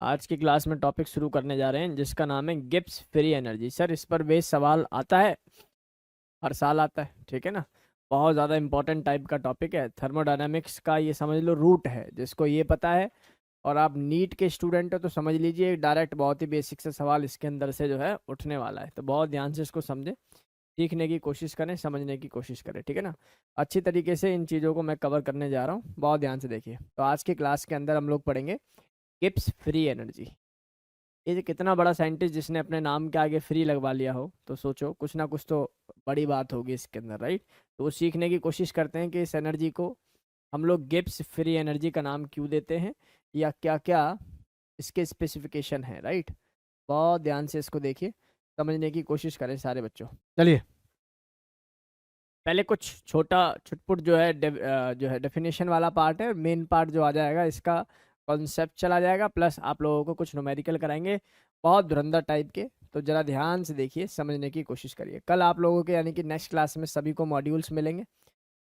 आज की क्लास में टॉपिक शुरू करने जा रहे हैं जिसका नाम है गिब्स फ्री एनर्जी। सर इस पर बेस सवाल आता है, हर साल आता है, ठीक है ना। बहुत ज़्यादा इंपॉर्टेंट टाइप का टॉपिक है, थर्मोडायनामिक्स का ये समझ लो रूट है। जिसको ये पता है और आप नीट के स्टूडेंट हो तो समझ लीजिए डायरेक्ट बहुत ही बेसिक से सवाल इसके अंदर से जो है उठने वाला है। तो बहुत ध्यान से इसको समझें, सीखने की कोशिश करें, समझने की कोशिश करें, ठीक है ना। अच्छी तरीके से इन चीज़ों को मैं कवर करने जा रहा हूँ, बहुत ध्यान से देखिए। तो आज की क्लास के अंदर हम लोग पढ़ेंगे गिब्स फ्री एनर्जी। ये जो कितना बड़ा साइंटिस्ट जिसने अपने नाम के आगे फ्री लगवा लिया हो, तो सोचो कुछ ना कुछ तो बड़ी बात होगी इसके अंदर, राइट। तो वो सीखने की कोशिश करते हैं कि इस एनर्जी को हम लोग गिब्स फ्री एनर्जी का नाम क्यों देते हैं, या क्या क्या इसके स्पेसिफिकेशन है, राइट। बहुत ध्यान से इसको देखिए, समझने की कोशिश करें सारे बच्चों। चलिए पहले कुछ छोटा छुटपुट जो है जो है डेफिनेशन वाला पार्ट है, मेन पार्ट जो आ जाएगा इसका कॉन्सेप्ट चला जाएगा, प्लस आप लोगों को कुछ न्यूमेरिकल कराएंगे बहुत धुरंधर टाइप के। तो जरा ध्यान से देखिए, समझने की कोशिश करिए। कल आप लोगों के यानी कि नेक्स्ट क्लास में सभी को मॉड्यूल्स मिलेंगे,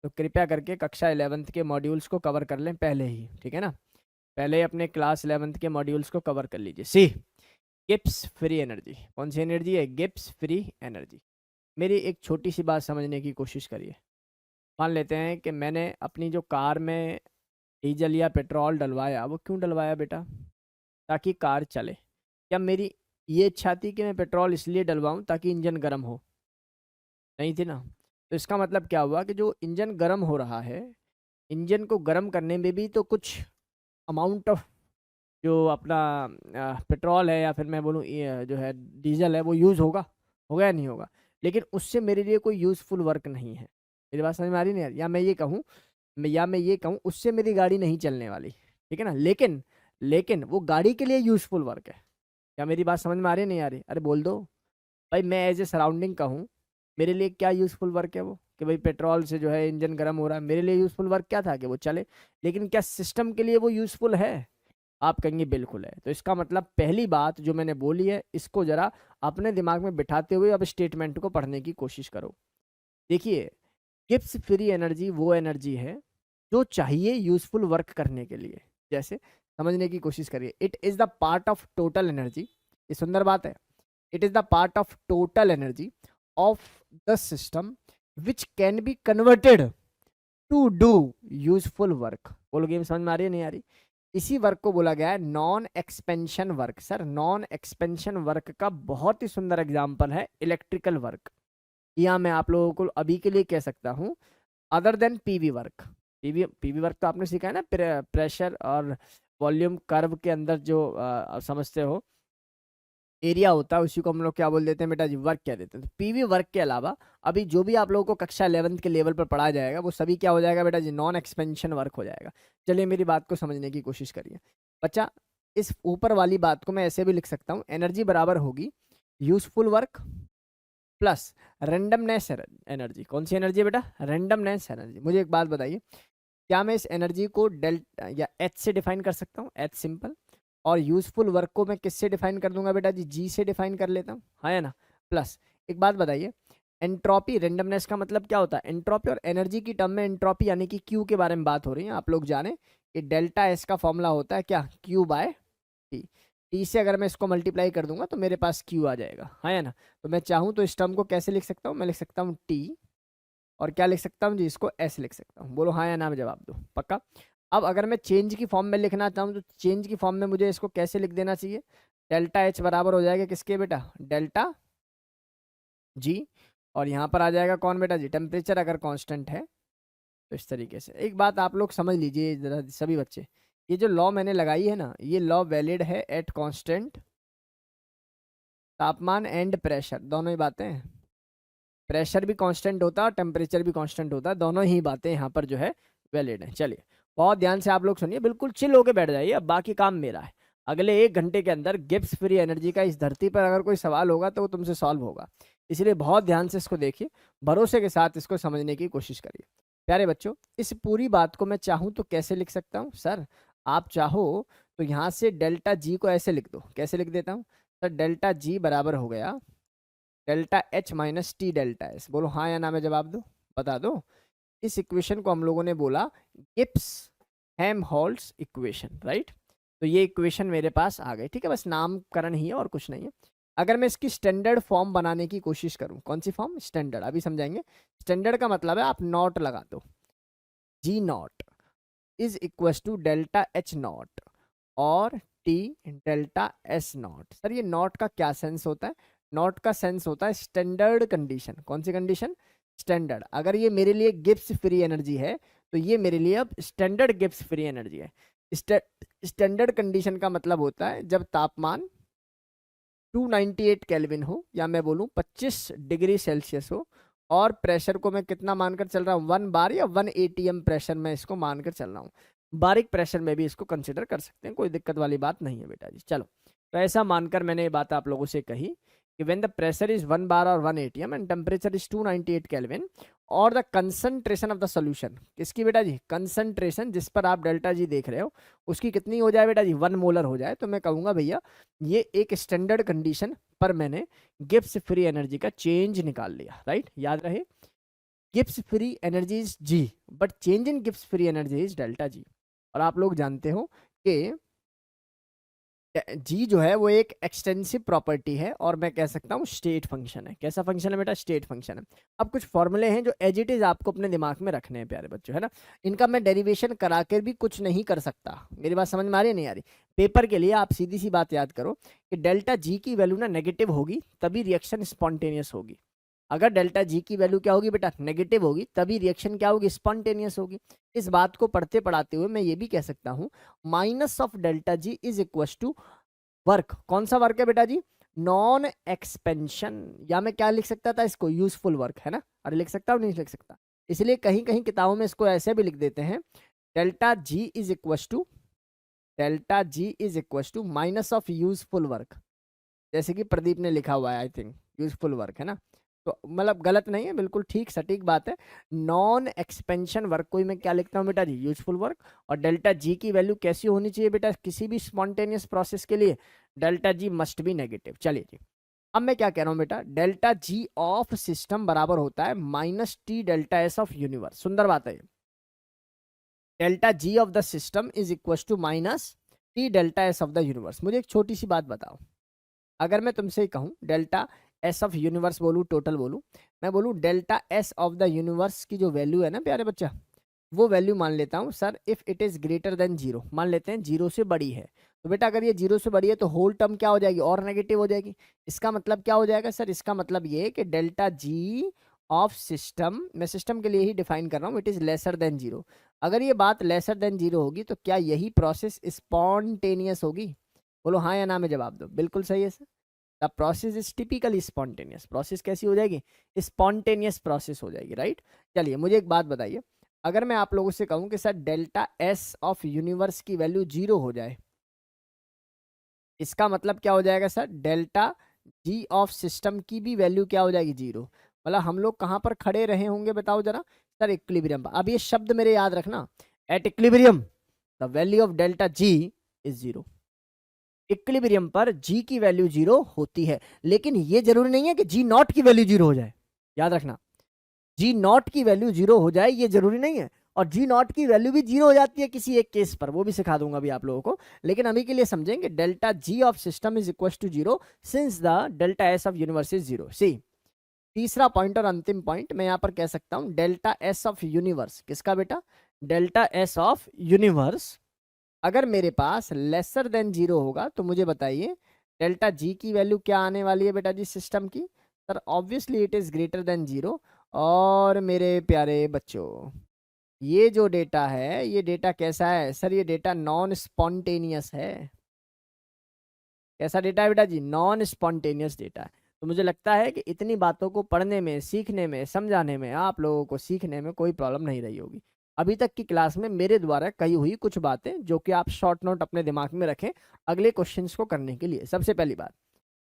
तो कृपया करके कक्षा 11th के मॉड्यूल्स को कवर कर लें पहले ही, ठीक है ना। पहले ही अपने क्लास 11th के मॉड्यूल्स को कवर कर लीजिए। सी गिब्स फ्री एनर्जी कौन सी एनर्जी है? Gibbs free energy. मेरी एक छोटी सी बात समझने की कोशिश करिए। मान लेते हैं कि मैंने अपनी जो कार में डीजल या पेट्रोल डलवाया, वो क्यों डलवाया बेटा? ताकि कार चले। क्या मेरी ये इच्छा थी कि मैं पेट्रोल इसलिए डलवाऊं ताकि इंजन गर्म हो? नहीं थी ना। तो इसका मतलब क्या हुआ कि जो इंजन गर्म हो रहा है, इंजन को गर्म करने में भी तो कुछ अमाउंट ऑफ जो अपना पेट्रोल है या फिर मैं बोलूँ जो है डीजल है वो यूज़ होगा या नहीं होगा। लेकिन उससे मेरे लिए कोई यूज़फुल वर्क नहीं है। मेरी बात समझ में आ रही नहीं यार? या मैं ये कहूँ उससे मेरी गाड़ी नहीं चलने वाली, ठीक है ना। लेकिन लेकिन वो गाड़ी के लिए यूज़फुल वर्क है। क्या मेरी बात समझ में आ रही नहीं आ रही? अरे बोल दो भाई। मैं एज ए सराउंडिंग कहूँ, मेरे लिए क्या यूज़फुल वर्क है वो? कि भाई पेट्रोल से जो है इंजन गर्म हो रहा है, मेरे लिए यूज़फुल वर्क क्या था? कि वो चले। लेकिन क्या सिस्टम के लिए वो यूज़फुल है? आप कहेंगे बिल्कुल है। तो इसका मतलब पहली बात जो मैंने बोली है, इसको जरा अपने दिमाग में बिठाते हुए अब स्टेटमेंट को पढ़ने की कोशिश करो। देखिए, गिब्स फ्री एनर्जी वो एनर्जी है जो चाहिए यूजफुल वर्क करने के लिए। जैसे समझने की कोशिश करिए, it is the part of total energy. ये सुंदर बात है। It is the part of total energy of the system which can be converted to do useful work. बोलो गेम समझ में आ रही है नहीं आ रही? इसी वर्क को बोला गया है non expansion work. Sir non expansion work का बहुत ही सुंदर एग्जांपल है इलेक्ट्रिकल वर्क, या मैं आप लोगों को अभी के लिए कह सकता हूं other than PV work. PV work तो आपने सीखा है ना, प्रेशर और वॉल्यूम कर्व के अंदर जो समझते हो एरिया होता है, उसी को हम लोग क्या बोल देते हैं बेटा जी? वर्क कह देते हैं। तो पीवी वर्क के अलावा अभी जो भी आप लोगों को कक्षा 11th के लेवल पर पढ़ाया जाएगा वो सभी क्या हो जाएगा बेटा जी? नॉन एक्सपेंशन वर्क हो जाएगा। चलिए मेरी बात को समझने की कोशिश करिए बच्चा। इस ऊपर वाली बात को मैं ऐसे भी लिख सकता हूँ, एनर्जी बराबर होगी useful work plus randomness energy. कौन सी एनर्जी है बेटा? Randomness energy. मुझे एक बात बताइए, क्या मैं इस एनर्जी को डेल्टा या एच से डिफाइन कर सकता हूँ? H simple. और यूजफुल वर्क को मैं किससे डिफाइन कर दूंगा बेटा जी? जी से डिफाइन कर लेता हूँ, हाँ या ना। प्लस एक बात बताइए, एंट्रोपी रेंडमनेस का मतलब क्या होता है? एंट्रोपी और एनर्जी की टर्म में एंट्रोपी यानी कि क्यू के बारे में बात हो रही है। आप लोग जाने कि डेल्टा एस का फॉर्मूला होता है क्या? Q by T. टी से अगर मैं इसको मल्टीप्लाई कर दूंगा तो मेरे पास क्यू आ जाएगा, हाँ या ना। तो मैं चाहूँ तो इस टर्म को कैसे लिख सकता हूँ? मैं लिख सकता हूँ टी, और क्या लिख सकता हूँ जी? इसको एस लिख सकता हूँ। बोलो हाँ या ना में जवाब दो, पक्का। अब अगर मैं चेंज की फॉर्म में लिखना चाहूँ तो चेंज की फॉर्म में मुझे इसको कैसे लिख देना चाहिए? डेल्टा एच बराबर हो जाएगा किसके बेटा? Delta G. और यहाँ पर आ जाएगा कौन बेटा जी? टेम्परेचर अगर कांस्टेंट है तो। इस तरीके से एक बात आप लोग समझ लीजिए जरा सभी बच्चे, ये जो लॉ मैंने लगाई है ना, ये लॉ वैलिड है एट कांस्टेंट तापमान एंड प्रेशर, दोनों ही बातें। प्रेशर भी कांस्टेंट होता है और टेम्परेचर भी कांस्टेंट होता है, दोनों ही बातें यहाँ पर जो है वैलिड है। चलिए बहुत ध्यान से आप लोग सुनिए, बिल्कुल चिल होके बैठ जाइए, अब बाकी काम मेरा है। अगले 1 घंटे के अंदर गिब्स फ्री एनर्जी का इस धरती पर अगर कोई सवाल होगा तो वो तुमसे सॉल्व होगा। इसलिए बहुत ध्यान से इसको देखिए, भरोसे के साथ इसको समझने की कोशिश करिए। प्यारे बच्चों, इस पूरी बात को मैं चाहूँ तो कैसे लिख सकता हूँ? सर आप चाहो तो यहाँ से डेल्टा जी को ऐसे लिख दो। कैसे लिख देता हूँ? सर डेल्टा जी बराबर हो गया delta H minus T delta S. बोलो हाँ या ना में जवाब दो, बता दो। इस इक्वेशन को हम लोगों ने बोला गिब्स हेल्महोल्ट्ज इक्वेशन, राइट। तो ये इक्वेशन मेरे पास आ गई, ठीक है, बस नामकरण ही है और कुछ नहीं है। अगर मैं इसकी स्टैंडर्ड फॉर्म बनाने की कोशिश करूं, कौन सी फॉर्म? स्टैंडर्ड, अभी समझाएंगे। स्टैंडर्ड का मतलब है आप नॉट लगा दो, G naught is equal to delta H naught और T delta S naught. Sir ये नॉट का क्या सेंस होता है? नॉट का सेंस होता है स्टैंडर्ड कंडीशन। कौन सी कंडीशन? स्टैंडर्ड। अगर ये मेरे लिए गिब्स फ्री एनर्जी है तो ये मेरे लिए अब स्टैंडर्ड गिब्स फ्री एनर्जी है। स्टैंडर्ड कंडीशन का मतलब होता है जब तापमान 298 केल्विन हो, या मैं बोलूं 25 डिग्री सेल्सियस हो, और प्रेशर को मैं कितना मानकर चल रहा हूँ? 1 बार या 1 एटीएम प्रेशर में इसको मानकर चल रहा हूँ। बारीक प्रेशर में भी इसको कंसिडर कर सकते हैं, कोई दिक्कत वाली बात नहीं है बेटा जी। चलो, तो ऐसा मानकर मैंने ये बात आप लोगों से कही कि when the pressure is 1 bar और 1 ATM and temperature is 298 kelvin और the concentration of the solution, किसकी बेटा जी? कंसंट्रेशन, जिस पर आप डेल्टा जी देख रहे हो, उसकी कितनी हो जाए बेटा जी? 1 मोलर हो जाए, तो मैं कहूंगा भैया ये एक स्टैंडर्ड कंडीशन पर मैंने गिब्स फ्री एनर्जी का चेंज निकाल लिया, राइट? याद रहे, Gibbs free energy is G, but change in Gibbs free energy is delta G. और आप लोग जानते हो कि जी जो है वो एक एक्सटेंसिव प्रॉपर्टी है, और मैं कह सकता हूँ स्टेट फंक्शन है। कैसा फंक्शन है बेटा? स्टेट फंक्शन है। अब कुछ फॉर्मूले हैं जो एज इट इज आपको अपने दिमाग में रखने हैं प्यारे बच्चों, है ना। इनका मैं डेरिवेशन करा कर भी कुछ नहीं कर सकता। मेरी बात समझ में आ रही है नहीं आ रही? पेपर के लिए आप सीधी सी बात याद करो कि डेल्टा जी की वैल्यू ना नेगेटिव होगी तभी रिएक्शन स्पॉन्टेनियस होगी। अगर डेल्टा जी की वैल्यू क्या होगी बेटा? नेगेटिव होगी, तभी रिएक्शन क्या होगी? स्पॉन्टेनियस होगी। इस बात को पढ़ते पढ़ाते हुए मैं ये भी कह सकता हूँ minus of delta G is equal to work. कौन सा वर्क है बेटा जी? नॉन एक्सपेंशन, या मैं क्या लिख सकता था इसको? यूजफुल वर्क, है ना। अरे लिख सकता हूँ, नहीं लिख सकता? इसलिए कहीं कहीं किताबों में इसको ऐसे भी लिख देते हैं, delta G is equal to minus of useful work, जैसे कि प्रदीप ने लिखा हुआ है, आई थिंक यूजफुल वर्क, है ना। तो मतलब गलत नहीं है, बिल्कुल ठीक सटीक बात है। नॉन एक्सपेंशन वर्क को ही मैं क्या लिखता हूँ बेटा जी? Useful work. और डेल्टा जी की वैल्यू कैसी होनी चाहिए बेटा किसी भी स्पॉन्टेनियस प्रोसेस के लिए? Delta G must be negative. चलिए जी, अब मैं क्या कह रहा हूँ बेटा, डेल्टा जी ऑफ सिस्टम बराबर होता है minus T delta S of universe. सुंदर बात है, delta G of the system is equal to minus T delta S of the universe. मुझे एक छोटी सी बात बताओ, अगर मैं तुमसे कहूं डेल्टा एस ऑफ यूनिवर्स बोलूं, टोटल बोलूं, मैं बोलूं delta S of the universe की जो वैल्यू है ना प्यारे बच्चा, वो वैल्यू मान लेता हूं sir if it is greater than zero, मान लेते हैं जीरो से बड़ी है। तो बेटा अगर ये जीरो से बड़ी है तो होल टर्म क्या हो जाएगी? और नेगेटिव हो जाएगी। इसका मतलब क्या हो जाएगा सर? इसका मतलब ये कि डेल्टा जी ऑफ सिस्टम, मैं सिस्टम के लिए ही डिफाइन कर रहा हूँ, it is lesser than zero. अगर ये बात लेसर देन जीरो होगी तो क्या यही प्रोसेस स्पॉन्टेनियस होगी? बोलो हाँ या ना में जवाब दो। बिल्कुल सही है sir, the process is typically spontaneous. Process कैसी हो जाएगी? स्पॉन्टेनियस प्रोसेस हो जाएगी, राइट। चलिए मुझे एक बात बताइए, अगर मैं आप लोगों से कहूं कि sir delta S of universe की वैल्यू जीरो हो जाए, इसका मतलब क्या हो जाएगा sir? Delta G of system की भी वैल्यू क्या हो जाएगी? जीरो। मतलब हम लोग कहां पर खड़े रहे होंगे बताओ जरा सर? इक्विलिब्रियम। अब ये शब्द मेरे याद रखना, at equilibrium the value of delta G is zero. Equilibrium पर जी की वैल्यू जीरो होती है, लेकिन ये जरूरी नहीं है कि जी नॉट की वैल्यू जीरो हो जाए। याद रखना, जी नॉट की वैल्यू जीरो हो जाए ये जरूरी नहीं है, और जी नॉट की वैल्यू भी जीरो हो जाती है किसी एक केस पर, वो भी सिखा दूंगा अभी आप लोगों को। लेकिन अभी के लिए समझेंगे delta G of system is equal to zero since the delta S of universe is zero. See तीसरा पॉइंट और अंतिम पॉइंट मैं यहां पर कह सकता हूं, डेल्टा एस ऑफ यूनिवर्स, किसका बेटा? डेल्टा एस ऑफ यूनिवर्स अगर मेरे पास लेसर देन जीरो होगा तो मुझे बताइए डेल्टा जी की वैल्यू क्या आने वाली है बेटा जी सिस्टम की? Sir obviously it is greater than zero. और मेरे प्यारे बच्चों, ये जो डेटा है ये डेटा कैसा है सर? ये डेटा नॉन स्पॉन्टेनियस है। कैसा डेटा है बेटा जी? नॉन स्पॉन्टेनियस डेटा है। तो मुझे लगता है कि इतनी बातों को पढ़ने में, सीखने में, समझाने में आप लोगों को सीखने में कोई प्रॉब्लम नहीं रही होगी। अभी तक की क्लास में मेरे द्वारा कही हुई कुछ बातें जो कि आप शॉर्ट नोट अपने दिमाग में रखें अगले क्वेश्चंस को करने के लिए। सबसे पहली बात,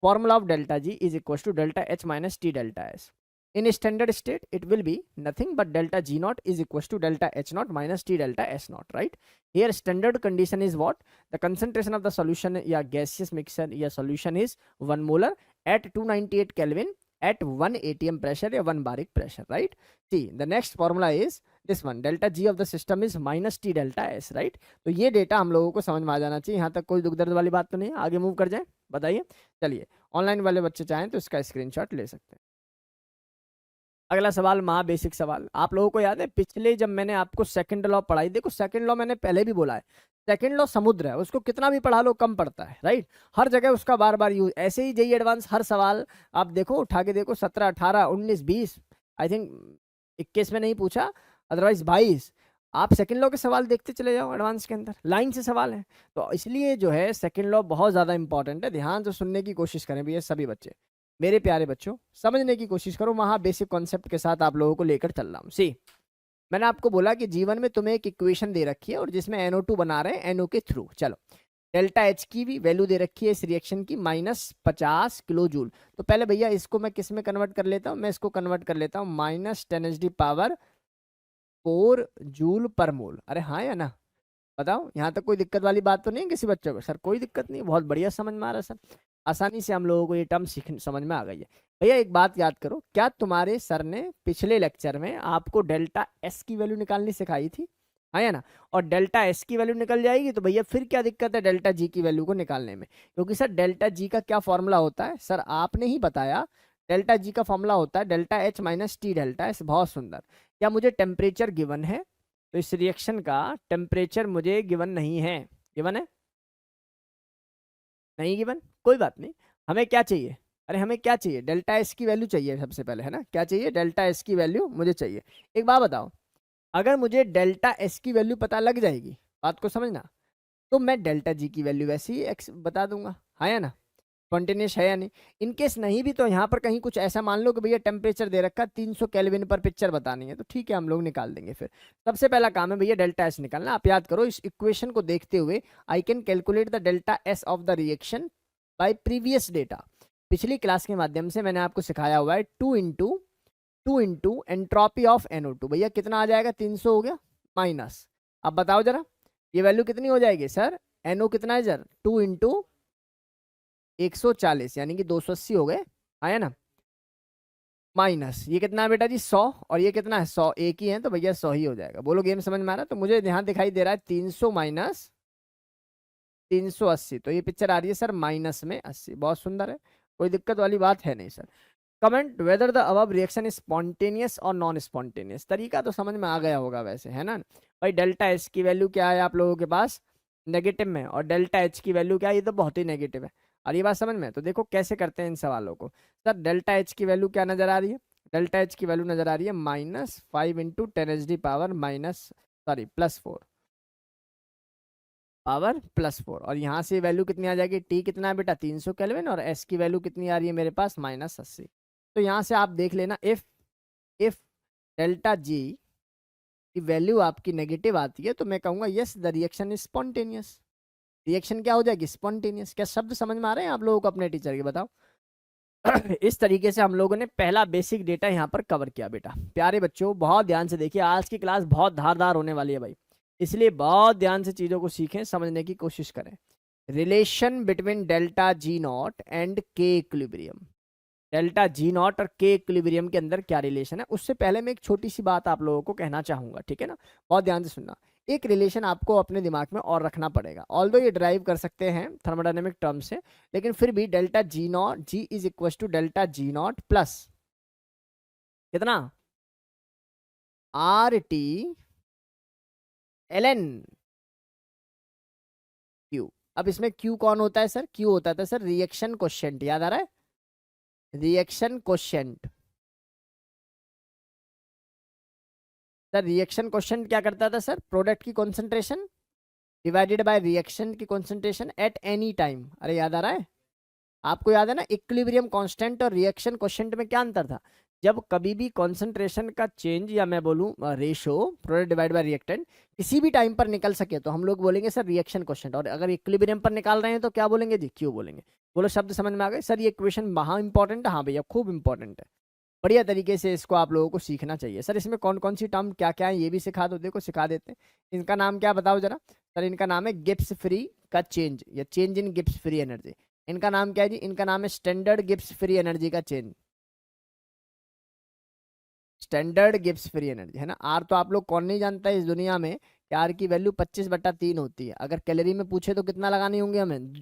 formula of delta G is equal to delta H minus T delta S. In a standard state, it will be nothing but delta G naught is equals to delta H naught minus T delta S naught, right? Here standard condition is what? The concentration of the solution या gaseous mixture या solution is 1 molar at 298 Kelvin at 1 atm pressure या 1 बारिक pressure, right? See, the next formula is this one, delta G of the system is minus T delta S, right? तो ये data हम लोगों को समझ में आ जाना चाहिए। यहाँ तक कोई दुख दर्द वाली बात तो नहीं है, आगे मूव कर जाए, बताइए। चलिए, ऑनलाइन वाले बच्चे चाहें तो इसका स्क्रीनशॉट ले सकते हैं। अगला सवाल, महा बेसिक सवाल। आप लोगों को याद है पिछले जब मैंने आपको सेकंड लॉ पढ़ाई, देखो सेकंड लॉ मैंने पहले भी बोला है, सेकंड लॉ समुद्र है, उसको कितना भी पढ़ा लो कम पड़ता है, राइट? हर जगह उसका बार बार यूज। ऐसे ही जेई एडवांस हर सवाल आप देखो, उठा के देखो, 17, 18, 19, 20, आई थिंक 21 में नहीं पूछा, अदरवाइज 22, आप सेकंड लॉ के सवाल देखते चले जाओ एडवांस के अंदर, लाइन से सवाल है। तो इसलिए जो है सेकंड लॉ बहुत ज़्यादा इंपॉर्टेंट है। ध्यान से सुनने की कोशिश करें भैया सभी बच्चे, मेरे प्यारे बच्चों, समझने की कोशिश करो। वहाँ बेसिक कॉन्सेप्ट के साथ आप लोगों को लेकर चल रहा हूँ। सी, मैंने आपको बोला कि जीवन में तुम्हें एक इक्वेशन दे रखी है और जिसमें NO2 बना रहे हैं NO के थ्रू। चलो, डेल्टा H की भी वैल्यू दे रखी है इस रिएक्शन की -50 किलो जूल। तो पहले भैया इसको मैं किस में कन्वर्ट कर लेता हूँ? मैं इसको कन्वर्ट कर लेता हूँ -10⁻⁴ जूल पर मोल। अरे हाँ या ना, बताओ, यहाँ तक कोई दिक्कत वाली बात तो नहीं है किसी बच्चे को? सर कोई दिक्कत नहीं, बहुत बढ़िया समझ में आ रहा है सर, आसानी से हम लोगों को ये टर्म समझ में आ गई है। भैया एक बात याद करो, क्या तुम्हारे सर ने पिछले लेक्चर में आपको डेल्टा एस की वैल्यू निकालनी सिखाई थी? हाँ या ना? और डेल्टा एस की वैल्यू निकल जाएगी तो भैया फिर क्या दिक्कत है डेल्टा जी की वैल्यू को निकालने में? क्योंकि सर डेल्टा जी का क्या फॉर्मूला होता है? सर आपने ही बताया, डेल्टा जी का फॉर्मूला होता है delta H minus T delta S. बहुत सुंदर। क्या मुझे टेम्परेचर गिवन है? तो इस रिएक्शन का टेम्परेचर मुझे गिवन नहीं है। गिवन है? नहीं गिवन, कोई बात नहीं। हमें क्या चाहिए? अरे हमें क्या चाहिए? डेल्टा एस की वैल्यू चाहिए सबसे पहले, है ना? क्या चाहिए? डेल्टा एस की वैल्यू मुझे चाहिए। एक बात बताओ, अगर मुझे डेल्टा एस की वैल्यू पता लग जाएगी, बात को समझना, तो मैं डेल्टा जी की वैल्यू वैसे ही एक्स बता दूंगा, हाँ या ना? स्पॉन्टेनियस है या नहीं? इनकेस नहीं भी तो यहाँ पर कहीं कुछ ऐसा मान लो कि भैया टेम्परेचर दे रखा 300 केल्विन पर पिक्चर बतानी है, तो ठीक है हम लोग निकाल देंगे। फिर सबसे पहला काम है भैया डेल्टा एस निकालना। आप याद करो इस इक्वेशन को देखते हुए, I can calculate the delta S of the reaction by previous data. पिछली क्लास के माध्यम से मैंने आपको सिखाया हुआ है 2 इंटू एंट्रोपी ऑफ NO2। भैया कितना आ जाएगा? 300 हो गया माइनस, अब बताओ जरा ये वैल्यू कितनी हो जाएगी? सर NO कितना है सर? 2 इंटू 140 यानी कि 280 हो गए, आया ना? माइनस ये कितना है बेटा जी? 100, और ये कितना है? 100, एक ही है तो भैया 100 ही हो जाएगा। बोलो गेम समझ में आ रहा? तो मुझे यहाँ दिखाई दे रहा है 300 माइनस 380, तो ये पिक्चर आ रही है सर माइनस में 80। बहुत सुंदर है, कोई दिक्कत वाली बात है नहीं sir. Comment whether the above reaction is spontaneous और नॉन स्पॉन्टेनियस। तरीका तो समझ में आ गया होगा वैसे, है ना भाई? डेल्टा एस की वैल्यू क्या है आप लोगों के पास? नेगेटिव में, और डेल्टा एच की वैल्यू क्या है? ये तो बहुत ही नेगेटिव है। और ये बात समझ में? तो देखो कैसे करते हैं इन सवालों को। सर डेल्टा एच की वैल्यू क्या नजर आ रही है? डेल्टा एच की वैल्यू नजर आ रही है -5 इंटू 10⁻⁻, +4 पावर +4, और यहाँ से वैल्यू कितनी आ जाएगी? टी कितना है बेटा? 300 केल्विन, और एस की वैल्यू कितनी आ रही है मेरे पास? -80। तो यहाँ से आप देख लेना, इफ डेल्टा जी की वैल्यू आपकी नेगेटिव आती है तो मैं कहूँगा yes the reaction is spontaneous. Reaction क्या हो जाएगी? स्पॉन्टेनियस। क्या शब्द समझ में आ रहे हैं आप लोगों को अपने टीचर के? बताओ। इस तरीके से हम लोगों ने पहला बेसिक डेटा यहाँ पर कवर किया बेटा। प्यारे बच्चों बहुत ध्यान से देखिए, आज की क्लास बहुत धारदार होने वाली है भाई, इसलिए बहुत ध्यान से चीज़ों को सीखें, समझने की कोशिश करें। Relation between delta G not and के इक्विलिब्रियम। डेल्टा जी नॉट और के इक्विलिब्रियम के अंदर क्या रिलेशन है? उससे पहले मैं एक छोटी सी बात आप लोगों को कहना चाहूंगा, ठीक है ना? बहुत ध्यान से सुनना। एक रिलेशन आपको अपने दिमाग में और रखना पड़ेगा, ऑल्दो ये ड्राइव कर सकते हैं थर्मोडायनेमिक टर्म से, लेकिन फिर भी delta G naught, G is equal to delta G naught plus कितना? RT ln Q। अब इसमें Q कौन होता है सर? Q होता था सर रिएक्शन कोशेंट, याद आ रहा है? Reaction quotient. Sir reaction quotient क्या करता था सर? प्रोडक्ट की कॉन्सेंट्रेशन डिवाइडेड बाय रिएक्शन की कॉन्सेंट्रेशन एट एनी टाइम। अरे याद आ रहा है? आपको याद है ना इक्विलिब्रियम कांस्टेंट और रिएक्शन कोशेंट में क्या अंतर था? जब कभी भी कॉन्सेंट्रेशन का चेंज, या मैं बोलूँ ratio product divide by reactant किसी भी टाइम पर निकल सके तो हम लोग बोलेंगे सर रिएक्शन कोशेंट, और अगर इक्विलिब्रियम पर निकाल रहे हैं तो क्या बोलेंगे जी? क्यों बोलेंगे। बोलो शब्द समझ में आ गए? सर ये इक्वेशन वहाँ इंपॉर्टेंट है? हाँ भैया खूब इंपॉर्टेंट है, बढ़िया तरीके से इसको आप लोगों को सीखना चाहिए। सर इसमें कौन कौन सी टर्म क्या क्या है ये भी सिखा दो। देखो सिखा देते हैं। इनका नाम क्या बताओ जरा? सर इनका नाम है गिब्स फ्री का चेंज, या change in Gibbs free energy. इनका नाम क्या है जी? इनका नाम है स्टैंडर्ड गिब्स फ्री एनर्जी का change. Standard Gibbs free energy है ना। आर तो आप लोग कौन नहीं जानता है इस दुनिया में कि आर की वैल्यू 25/3 होती है। अगर कैलोरी में पूछे तो कितना लगानी होंगी हमें,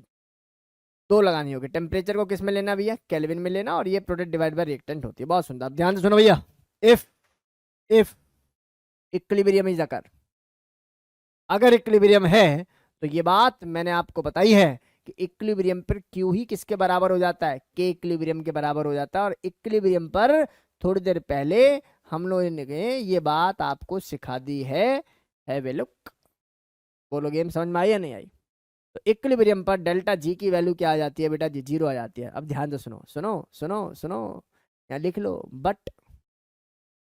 2 लगानी होगी। टेम्परेचर को किस में लेना भैया, केल्विन में लेना, और ये प्रोडक्ट डिवाइड बाय रिएक्टेंट होती है। बहुत सुंदर, अब ध्यान से सुनो भैया। इफ इक्विलिब्रियम इज अकर, अगर इक्विलिब्रियम है तो ये बात मैंने आपको बताई है कि इक्विलिब्रियम पर क्यू ही किसके बराबर हो जाता है, के इक्विलिब्रियम के बराबर हो जाता है। और इक्विलिब्रियम पर थोड़ी देर पहले हम लोगों ने ये बात आपको सिखा दी है। हैव ए लुक, बोलो गेम समझ में आई या नहीं आई। तो इक्विलिब्रियम पर डेल्टा जी की वैल्यू क्या आ जाती है बेटा जी, 0 आ जाती है। अब ध्यान से सुनो सुनो सुनो सुनो, यहाँ लिख लो, but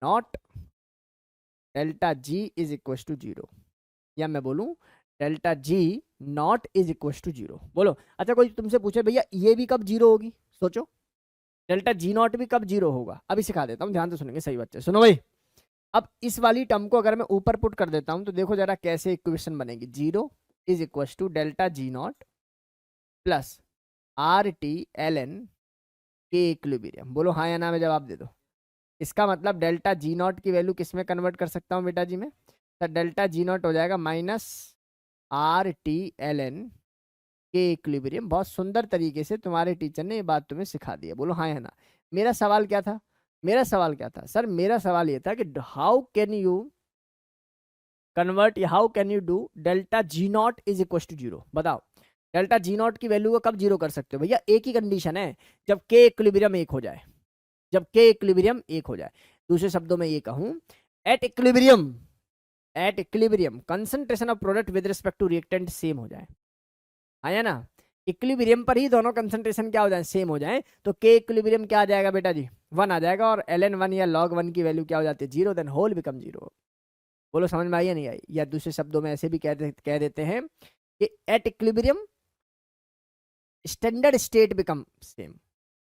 not delta G is equal to 0, या मैं बोलूं delta G naught is equal to 0। बोलो, अच्छा कोई तुमसे पूछे भैया ये भी कब 0 होगी, सोचो डेल्टा जी नॉट भी कब 0 होगा। अभी सिखा देता हूँ, ध्यान से सुनेंगे सही बच्चे, सुनो भाई। अब इस वाली टर्म को अगर मैं ऊपर पुट कर देता हूं तो देखो जरा कैसे इक्वेशन बनेगी। 0 is equal to delta G naught plus R T L N K equilibrium. बोलो हाँ या ना में जवाब दे दो। इसका मतलब डेल्टा जी नॉट की वैल्यू किस में कन्वर्ट कर सकता हूँ बेटा जी मैं, तो डेल्टा जी नॉट हो जाएगा minus R T L N K equilibrium. बहुत सुंदर तरीके से तुम्हारे टीचर ने ये बात तुम्हें सिखा दी है। बोलो हाँ या ना। मेरा सवाल क्या था, मेरा सवाल क्या था सर, मेरा सवाल ये था कि how can you convert, how can you do delta G naught is equal to 0। बताओ डेल्टा जी नॉट की वैल्यू को कब 0 कर सकते हो भैया, एक ही कंडीशन है, जब के इक्विलिब्रियम 1 हो जाए, जब के इक्विलिब्रियम 1 हो जाए। दूसरे शब्दों में ये कहूं, at equilibrium concentration of product with respect to reactant same हो जाए, आया ना। इक्विलिब्रियम पर ही दोनों कंसंट्रेशन क्या हो जाए, सेम हो जाए, तो के इक्विलिब्रियम क्या आ जाएगा बेटा जी, 1 आ जाएगा। और ln 1 या log 1 की वैल्यू क्या हो जाती है, 0, देन होल बिकम 0। बोलो समझ में आई या नहीं आई। या दूसरे शब्दों में ऐसे भी कह देते हैं कि at equilibrium standard state become same,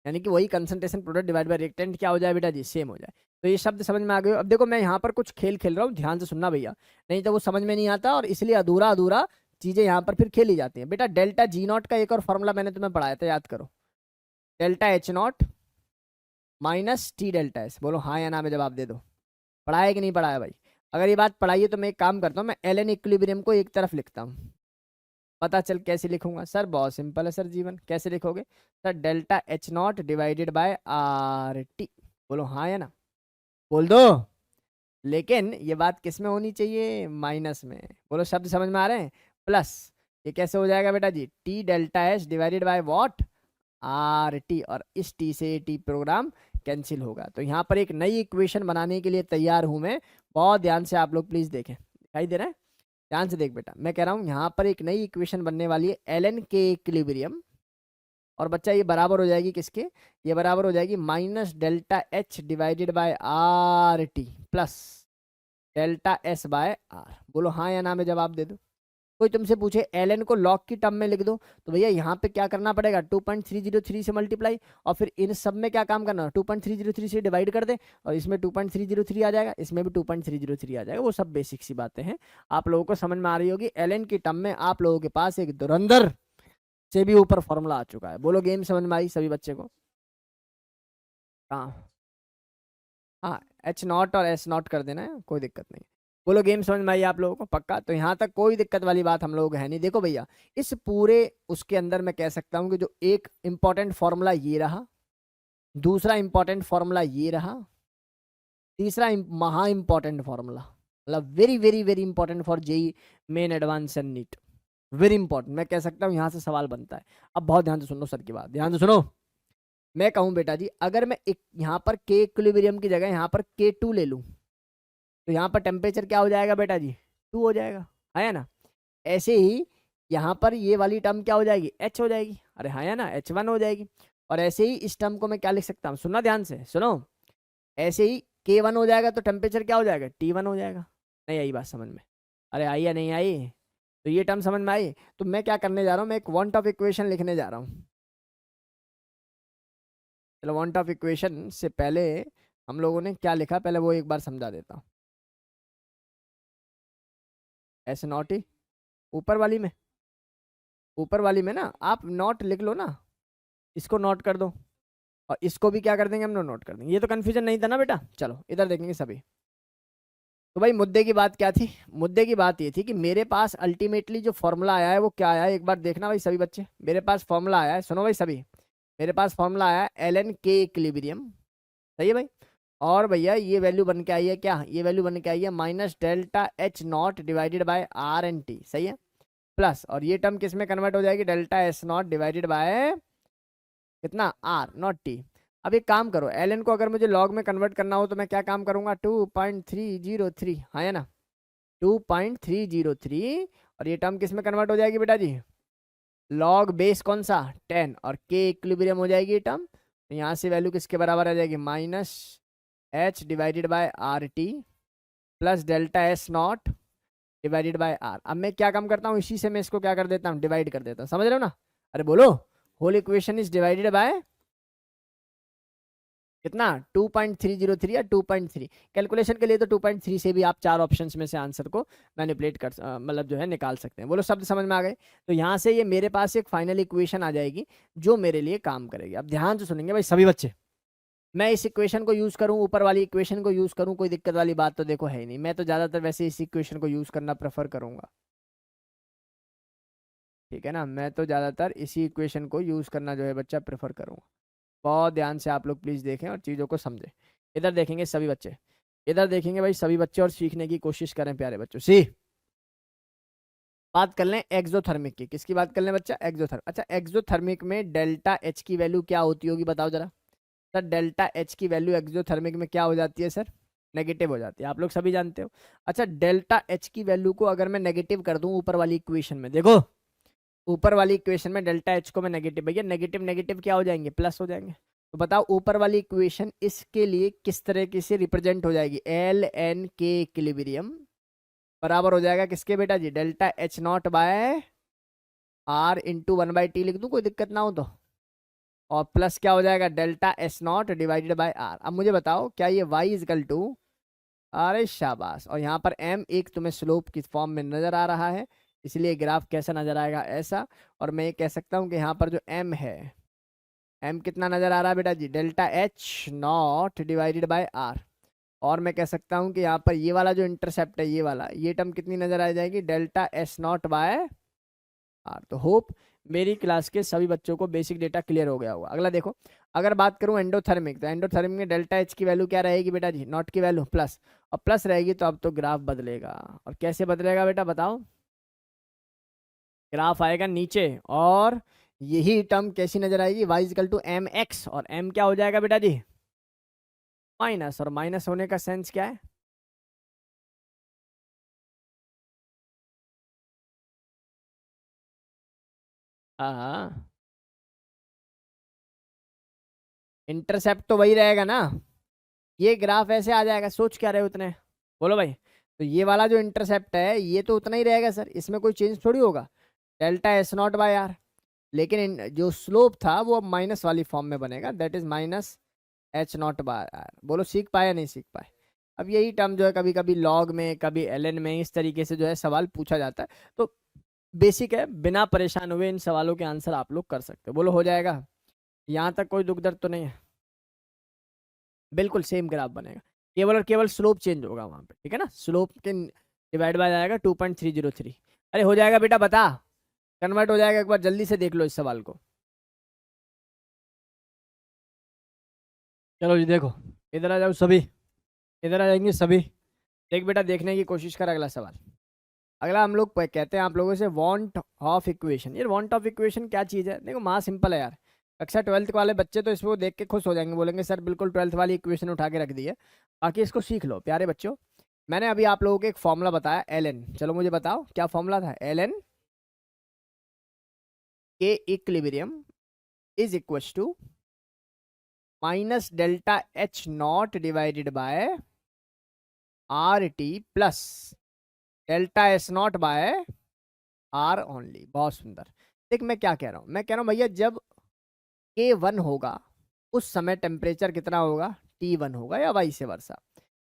यानी कि वही concentration product divide by reactant क्या हो जाए बेटा जी, सेम हो जाए। तो ये शब्द समझ में आ गए। अब देखो मैं यहाँ पर कुछ खेल खेल रहा हूँ, ध्यान से सुनना भैया, नहीं तो वो समझ में नहीं आता और इसलिए अधूरा अधूरा चीजें यहाँ पर फिर खेली जाती हैं। बेटा डेल्टा जी नॉट का एक और फॉर्मूला मैंने तुम्हें पढ़ाया था, याद करो, delta H not minus T delta S. बोलो हाँ या ना में जवाब दे दो। पढ़ाया कि नहीं पढ़ाया भाई। अगर ये बात पढ़ाई है तो मैं एक काम करता हूँ, मैं एल एन इक्विलिब्रियम को एक तरफ लिखता हूँ। पता चल कैसे लिखूंगा सर, बहुत सिंपल है सर जीवन, कैसे लिखोगे sir, delta H not divided by R T. बोलो हाँ या ना, बोल दो। लेकिन ये बात किस में होनी चाहिए, माइनस में। बोलो शब्द समझ में आ रहे हैं, प्लस ये कैसे हो जाएगा बेटा जी, T delta H divided by what, R T, और इस टी से टी प्रोग्राम कैंसिल होगा। तो यहाँ पर एक नई इक्वेशन बनाने के लिए तैयार हूं मैं। बहुत ध्यान से आप लोग प्लीज देखें, दिखाई दे रहा है, ध्यान से देख बेटा, मैं कह रहा हूँ यहाँ पर एक नई इक्वेशन बनने वाली है, एल एन के इक्विलिब्रियम। और बच्चा ये बराबर हो जाएगी किसके, ये बराबर हो जाएगी minus delta H divided by R T plus delta S by R. बोलो हाँ या ना में जवाब दे दो। कोई तुमसे पूछे एल एन को लॉग की टर्म में लिख दो, तो भैया यहाँ पे क्या करना पड़ेगा, 2.303 से मल्टीप्लाई, और फिर इन सब में क्या काम करना, 2.303 से डिवाइड कर दे, और इसमें 2.303 आ जाएगा, इसमें भी 2.303 आ जाएगा। वो सब बेसिक सी बातें हैं, आप लोगों को समझ में आ रही होगी। एल एन की टर्म में आप लोगों के पास एक धुरंधर से भी ऊपर फॉर्मूला आ चुका है। बोलो गेम समझ में आई सभी बच्चे को। हाँ हाँ, एच नॉट और एस नॉट कर देना है, कोई दिक्कत नहीं। बोलो गेम समझ में आई आप लोगों को पक्का, तो यहाँ तक कोई दिक्कत वाली बात हम लोगों को है नहीं। देखो भैया इस पूरे उसके अंदर मैं कह सकता हूँ कि जो एक इंपॉर्टेंट फॉर्मूला ये रहा, दूसरा इंपॉर्टेंट फॉर्मूला ये रहा, तीसरा महा इंपॉर्टेंट फॉर्मूला, मतलब very very very important for JEE Main advance and NEET, very important मैं कह सकता हूँ, यहाँ से सवाल बनता है। अब बहुत ध्यान से सुनो सर की बात, ध्यान से सुनो। मैं कहूँ बेटा जी, अगर मैं एक यहाँ पर के इक्विलिब्रियम की जगह यहाँ पर K2 ले लूँ, तो यहाँ पर टेम्परेचर क्या हो जाएगा बेटा जी, 2 हो जाएगा, है ना। ऐसे ही यहाँ पर ये वाली टर्म क्या हो जाएगी, H हो जाएगी, अरे हाँ या ना, H1 हो जाएगी। और ऐसे ही इस टर्म को मैं क्या लिख सकता हूँ, सुनना ध्यान से सुनो, ऐसे ही K1 हो जाएगा तो टेम्परेचर क्या हो जाएगा, T1 हो जाएगा। नहीं आई बात समझ में, अरे आई या नहीं आई, तो ये टर्म समझ में आई। तो मैं क्या करने जा रहा हूँ, मैं एक वांट ऑफ इक्वेशन लिखने जा रहा हूँ। चलो वांट ऑफ इक्वेशन से पहले हम लोगों ने क्या लिखा पहले वो एक बार समझा देता हूँ। ऐसे नॉट ही ऊपर वाली में, ऊपर वाली में ना आप नॉट लिख लो ना, इसको नोट कर दो, और इसको भी क्या कर देंगे हम लोग, नोट कर देंगे। ये तो कन्फ्यूजन नहीं था ना बेटा। चलो इधर देखेंगे सभी। तो भाई मुद्दे की बात क्या थी, मुद्दे की बात ये थी कि मेरे पास अल्टीमेटली जो फॉर्मूला आया है वो क्या आया है, एक बार देखना भाई सभी बच्चे। मेरे पास फॉर्मूला आया है, सुनो भाई सभी, मेरे पास फॉर्मूला आया है एल एन के इक्विलिब्रियम, सही है भाई। और भैया ये वैल्यू बन के आई है क्या, ये वैल्यू बन के आई है minus delta H not divided by R N T, सही है। प्लस और ये टर्म किस में कन्वर्ट हो जाएगी, delta S not divided by कितना, आर नॉट टी। अब एक काम करो, एल एन को अगर मुझे लॉग में कन्वर्ट करना हो तो मैं क्या काम करूंगा, 2.303, हाँ है ना, 2.303। और ये टर्म किस में कन्वर्ट हो जाएगी बेटा जी, लॉग बेस कौन सा 10, और के इक्विलिब्रियम हो जाएगी ये टर्म। तो यहाँ से वैल्यू किसके बराबर आ जाएगी, minus H divided by R T plus delta S not divided by R. अब मैं क्या काम करता हूँ, इसी से मैं इसको क्या कर देता हूँ, डिवाइड कर देता हूँ, समझ रहे हो ना। अरे बोलो, whole equation is divided by कितना, 2.303 या 2.3। कैलकुलेशन के लिए तो 2.3 से भी आप चार ऑप्शंस में से आंसर को मैनिपुलेट कर मतलब जो है निकाल सकते हैं। बोलो शब्द समझ में आ गए। तो यहाँ से ये मेरे पास एक फाइनल इक्वेशन आ जाएगी जो मेरे लिए काम करेगी। अब ध्यान से सुनेंगे भाई सभी बच्चे, मैं इस इक्वेशन को यूज करूं, ऊपर वाली इक्वेशन को यूज करूं, कोई दिक्कत वाली बात तो देखो है ही नहीं। मैं तो ज्यादातर वैसे इस इक्वेशन को यूज करना प्रेफर करूंगा, ठीक है ना। मैं तो ज्यादातर इसी इक्वेशन को यूज करना जो है बच्चा प्रेफर करूंगा। बहुत ध्यान से आप लोग प्लीज देखें और चीजों को समझें। इधर देखेंगे सभी बच्चे, इधर देखेंगे भाई सभी बच्चे और सीखने की कोशिश करें प्यारे बच्चों। सी बात कर लें एक्सोथर्मिक की, किसकी बात कर लें बच्चा, एक्सोथर्मिक। अच्छा एक्सोथर्मिक में डेल्टा एच की वैल्यू क्या होती होगी बताओ जरा। सर डेल्टा एच की वैल्यू एक्सोथर्मिक में क्या हो जाती है सर, नेगेटिव हो जाती है, आप लोग सभी जानते हो। अच्छा डेल्टा एच की वैल्यू को अगर मैं नेगेटिव कर दूं ऊपर वाली इक्वेशन में, देखो ऊपर वाली इक्वेशन में डेल्टा एच को मैं नेगेटिव, भैया नेगेटिव नेगेटिव क्या हो जाएंगे, प्लस हो जाएंगे। तो बताओ ऊपर वाली इक्वेशन इसके लिए किस तरीके से रिप्रेजेंट हो जाएगी, एल एन के इक्विलिब्रियम बराबर हो जाएगा किसके बेटा जी, delta H not by R into 1/t लिख दूं कोई दिक्कत ना हो तो, और प्लस क्या हो जाएगा, delta S not divided by R. अब मुझे बताओ क्या ये y इजकल टू, अरे शाबाश, और यहाँ पर m एक तुम्हें स्लोप की फॉर्म में नजर आ रहा है, इसलिए ग्राफ कैसा नजर आएगा, ऐसा। और मैं ये कह सकता हूँ कि यहाँ पर जो m है, m कितना नजर आ रहा है बेटा जी, delta H not divided by R. और मैं कह सकता हूँ कि यहाँ पर ये वाला जो इंटरसेप्ट है, ये वाला, ये टर्म कितनी नजर आ जाएगी, delta S not by R. तो होप मेरी क्लास के सभी बच्चों को बेसिक डेटा क्लियर हो गया होगा। अगला देखो, अगर बात करूं एंडोथर्मिक, तो एंडोथर्मिक में डेल्टा एच की वैल्यू क्या रहेगी बेटा जी, नॉट की वैल्यू प्लस, और प्लस रहेगी तो अब तो ग्राफ बदलेगा। और कैसे बदलेगा बेटा बताओ, ग्राफ आएगा नीचे, और यही टर्म कैसी नजर आएगी, y is equal to M X, और m क्या हो जाएगा बेटा जी, माइनस। और माइनस होने का सेंस क्या है, हाँ इंटरसेप्ट तो वही रहेगा ना, ये ग्राफ ऐसे आ जाएगा, सोच क्या रहे हो उतने, बोलो भाई। तो ये वाला जो इंटरसेप्ट है ये तो उतना ही रहेगा सर, इसमें कोई चेंज थोड़ी होगा, delta S not by R. लेकिन जो स्लोप था वो अब माइनस वाली फॉर्म में बनेगा, that is minus H not by R. बोलो सीख पाए या नहीं सीख पाए। अब यही टर्म जो है कभी कभी लॉग में, कभी एलएन में, इस तरीके से जो है सवाल पूछा जाता है। तो बेसिक है, बिना परेशान हुए इन सवालों के आंसर आप लोग कर सकते हो। बोलो हो जाएगा, यहाँ तक कोई दुख दर्द तो नहीं है, बिल्कुल सेम ग्राफ बनेगा, केवल और केवल स्लोप चेंज होगा वहां पे, ठीक है ना। स्लोप के डिवाइड बाय जाएगा 2.303। अरे हो जाएगा बेटा, बता, कन्वर्ट हो जाएगा, एक बार जल्दी से देख लो इस सवाल को। चलो जी देखो, इधर आ जाओ सभी, इधर आ जाएंगे सभी। देख बेटा, देखने की कोशिश कर अगला सवाल। अगला हम लोग कहते हैं आप लोगों से वांट ऑफ इक्वेशन। ये वांट ऑफ इक्वेशन क्या चीज़ है, देखो महा सिंपल है यार। कक्षा 12th वाले बच्चे तो इसको देख के खुश हो जाएंगे, बोलेंगे सर बिल्कुल 12th वाली इक्वेशन उठा के रख दी है। बाकी इसको सीख लो प्यारे बच्चों। मैंने अभी आप लोगों को एक फॉर्मूला बताया एल एन, चलो मुझे बताओ क्या फॉर्मूला था, L N K equilibrium is equal to minus delta H not divided by R T plus delta S not by R only. बहुत सुंदर। देख मैं क्या कह रहा हूँ, मैं कह रहा हूँ भैया जब K1 होगा उस समय टेम्परेचर कितना होगा, T1 होगा, या वाइस वर्सा।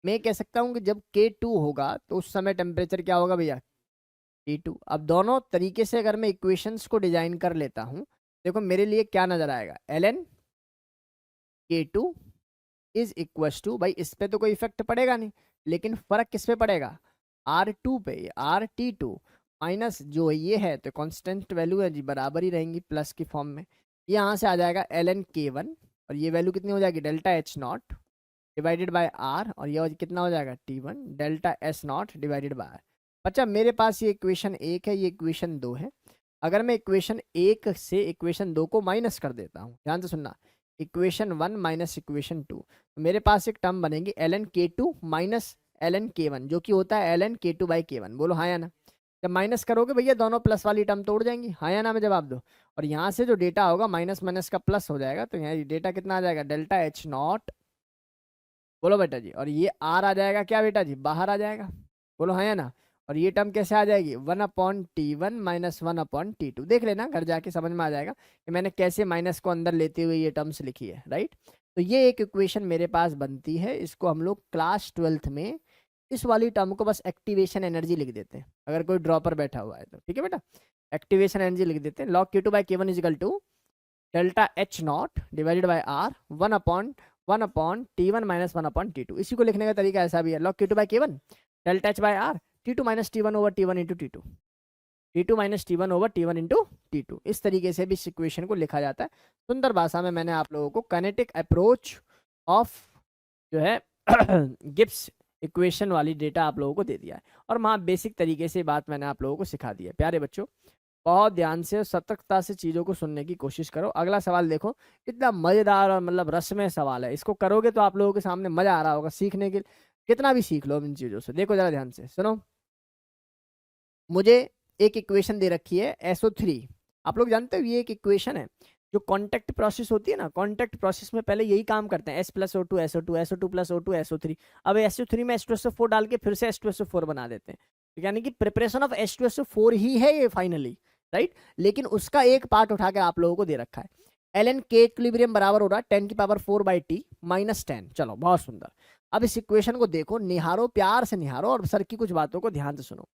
मैं कह सकता हूँ कि जब K2 होगा तो उस समय टेम्परेचर क्या होगा भैया, T2। अब दोनों तरीके से अगर मैं इक्वेशंस को डिजाइन कर लेता हूँ, देखो मेरे लिए क्या नजर आएगा, L N K2 is equal to, भाई इस पे तो कोई इफेक्ट पड़ेगा नहीं, लेकिन फर्क किस पे पड़ेगा, R2 पे, RT2 माइनस जो ये है तो कांस्टेंट वैल्यू है जी, बराबर ही रहेंगी प्लस की फॉर्म में। यहाँ से आ जाएगा ln K1 और ये वैल्यू कितनी हो जाएगी, delta H not divided bye R, और ये कितना हो जाएगा T1 delta S not divided bye. अच्छा मेरे पास ये इक्वेशन 1 है, ये इक्वेशन 2 है। अगर मैं इक्वेशन 1 से इक्वेशन 2 को माइनस कर देता हूँ, ध्यान से सुनना, इक्वेशन 1 माइनस इक्वेशन 2, तो मेरे पास एक टर्म बनेगी ln K2 minus ln K1 जो कि होता है ln K2 बाई K1। बोलो हाँ या ना। जब माइनस करोगे भैया दोनों प्लस वाली टर्म तोड़ जाएंगी, हाँ या ना में जवाब दो। और यहाँ से जो डेटा होगा माइनस माइनस का प्लस हो जाएगा, तो यहाँ डेटा कितना आ जाएगा, डेल्टा H नॉट, बोलो बेटा जी, और ये R आ जाएगा क्या बेटा जी, बाहर आ जाएगा, बोलो हाँ या ना। और ये टर्म कैसे आ जाएगी, 1/T1 माइनस 1/T2। देख लेना घर जाके, समझ में आ जाएगा कि मैंने कैसे माइनस को अंदर लेते हुए ये टर्म्स लिखी है, राइट। तो ये एक इक्वेशन मेरे पास बनती है, इसको हम लोग क्लास 12th में इस वाली टर्म को बस एक्टिवेशन एनर्जी लिख देते हैं, अगर कोई ड्रॉपर बैठा हुआ है तो, ठीक है बेटा, एक्टिवेशन एनर्जी लिख देते हैं। Log Q2 by K1 is equal to delta H not divided by R 1/T1 minus 1/T2। इसी को लिखने का तरीका ऐसा भी है, log Q2 by K1 delta H by R T2 minus T1 over T1 into T2, T2 minus T1 over T1 into T2। इस तरीके से भी इस इक्वेशन को लिखा जाता है। सुंदर भाषा में मैंने आप लोगों को काइनेटिक अप्रोच ऑफ जो है गिब्स इक्वेशन वाली डेटा आप लोगों को दे दिया है, और वहाँ बेसिक तरीके से बात मैंने आप लोगों को सिखा दी है। प्यारे बच्चों बहुत ध्यान से और सतर्कता से चीज़ों को सुनने की कोशिश करो। अगला सवाल देखो, कितना मज़ेदार और मतलब रसमय सवाल है, इसको करोगे तो आप लोगों के सामने मज़ा आ रहा होगा सीखने के, कितना भी सीख लो इन चीज़ों से। देखो जरा ध्यान से सुनो, मुझे एक इक्वेशन दे रखी है SO3। आप लोग जानते हो ये एक इक्वेशन है, जो कॉन्टैक्ट प्रोसेस होती है ना, कॉन्टैक्ट प्रोसेस में पहले यही काम करते हैं, S+O2 SO2 SO2 + O2 SO3। अब SO3 में H2SO4 डाल के फिर से H2SO4 बना देते हैं, यानी कि प्रिपरेशन ऑफ H2SO4 ही है ये फाइनली, राइट। लेकिन उसका एक पार्ट उठा के आप लोगों को दे रखा है, ln K इक्विलिब्रियम बराबर हो रहा है 10⁴/T माइनस 10। चलो बहुत सुंदर। अब इस इक्वेशन को देखो, निहारो, प्यार से निहारो और सर की कुछ बातों को ध्यान से सुनो।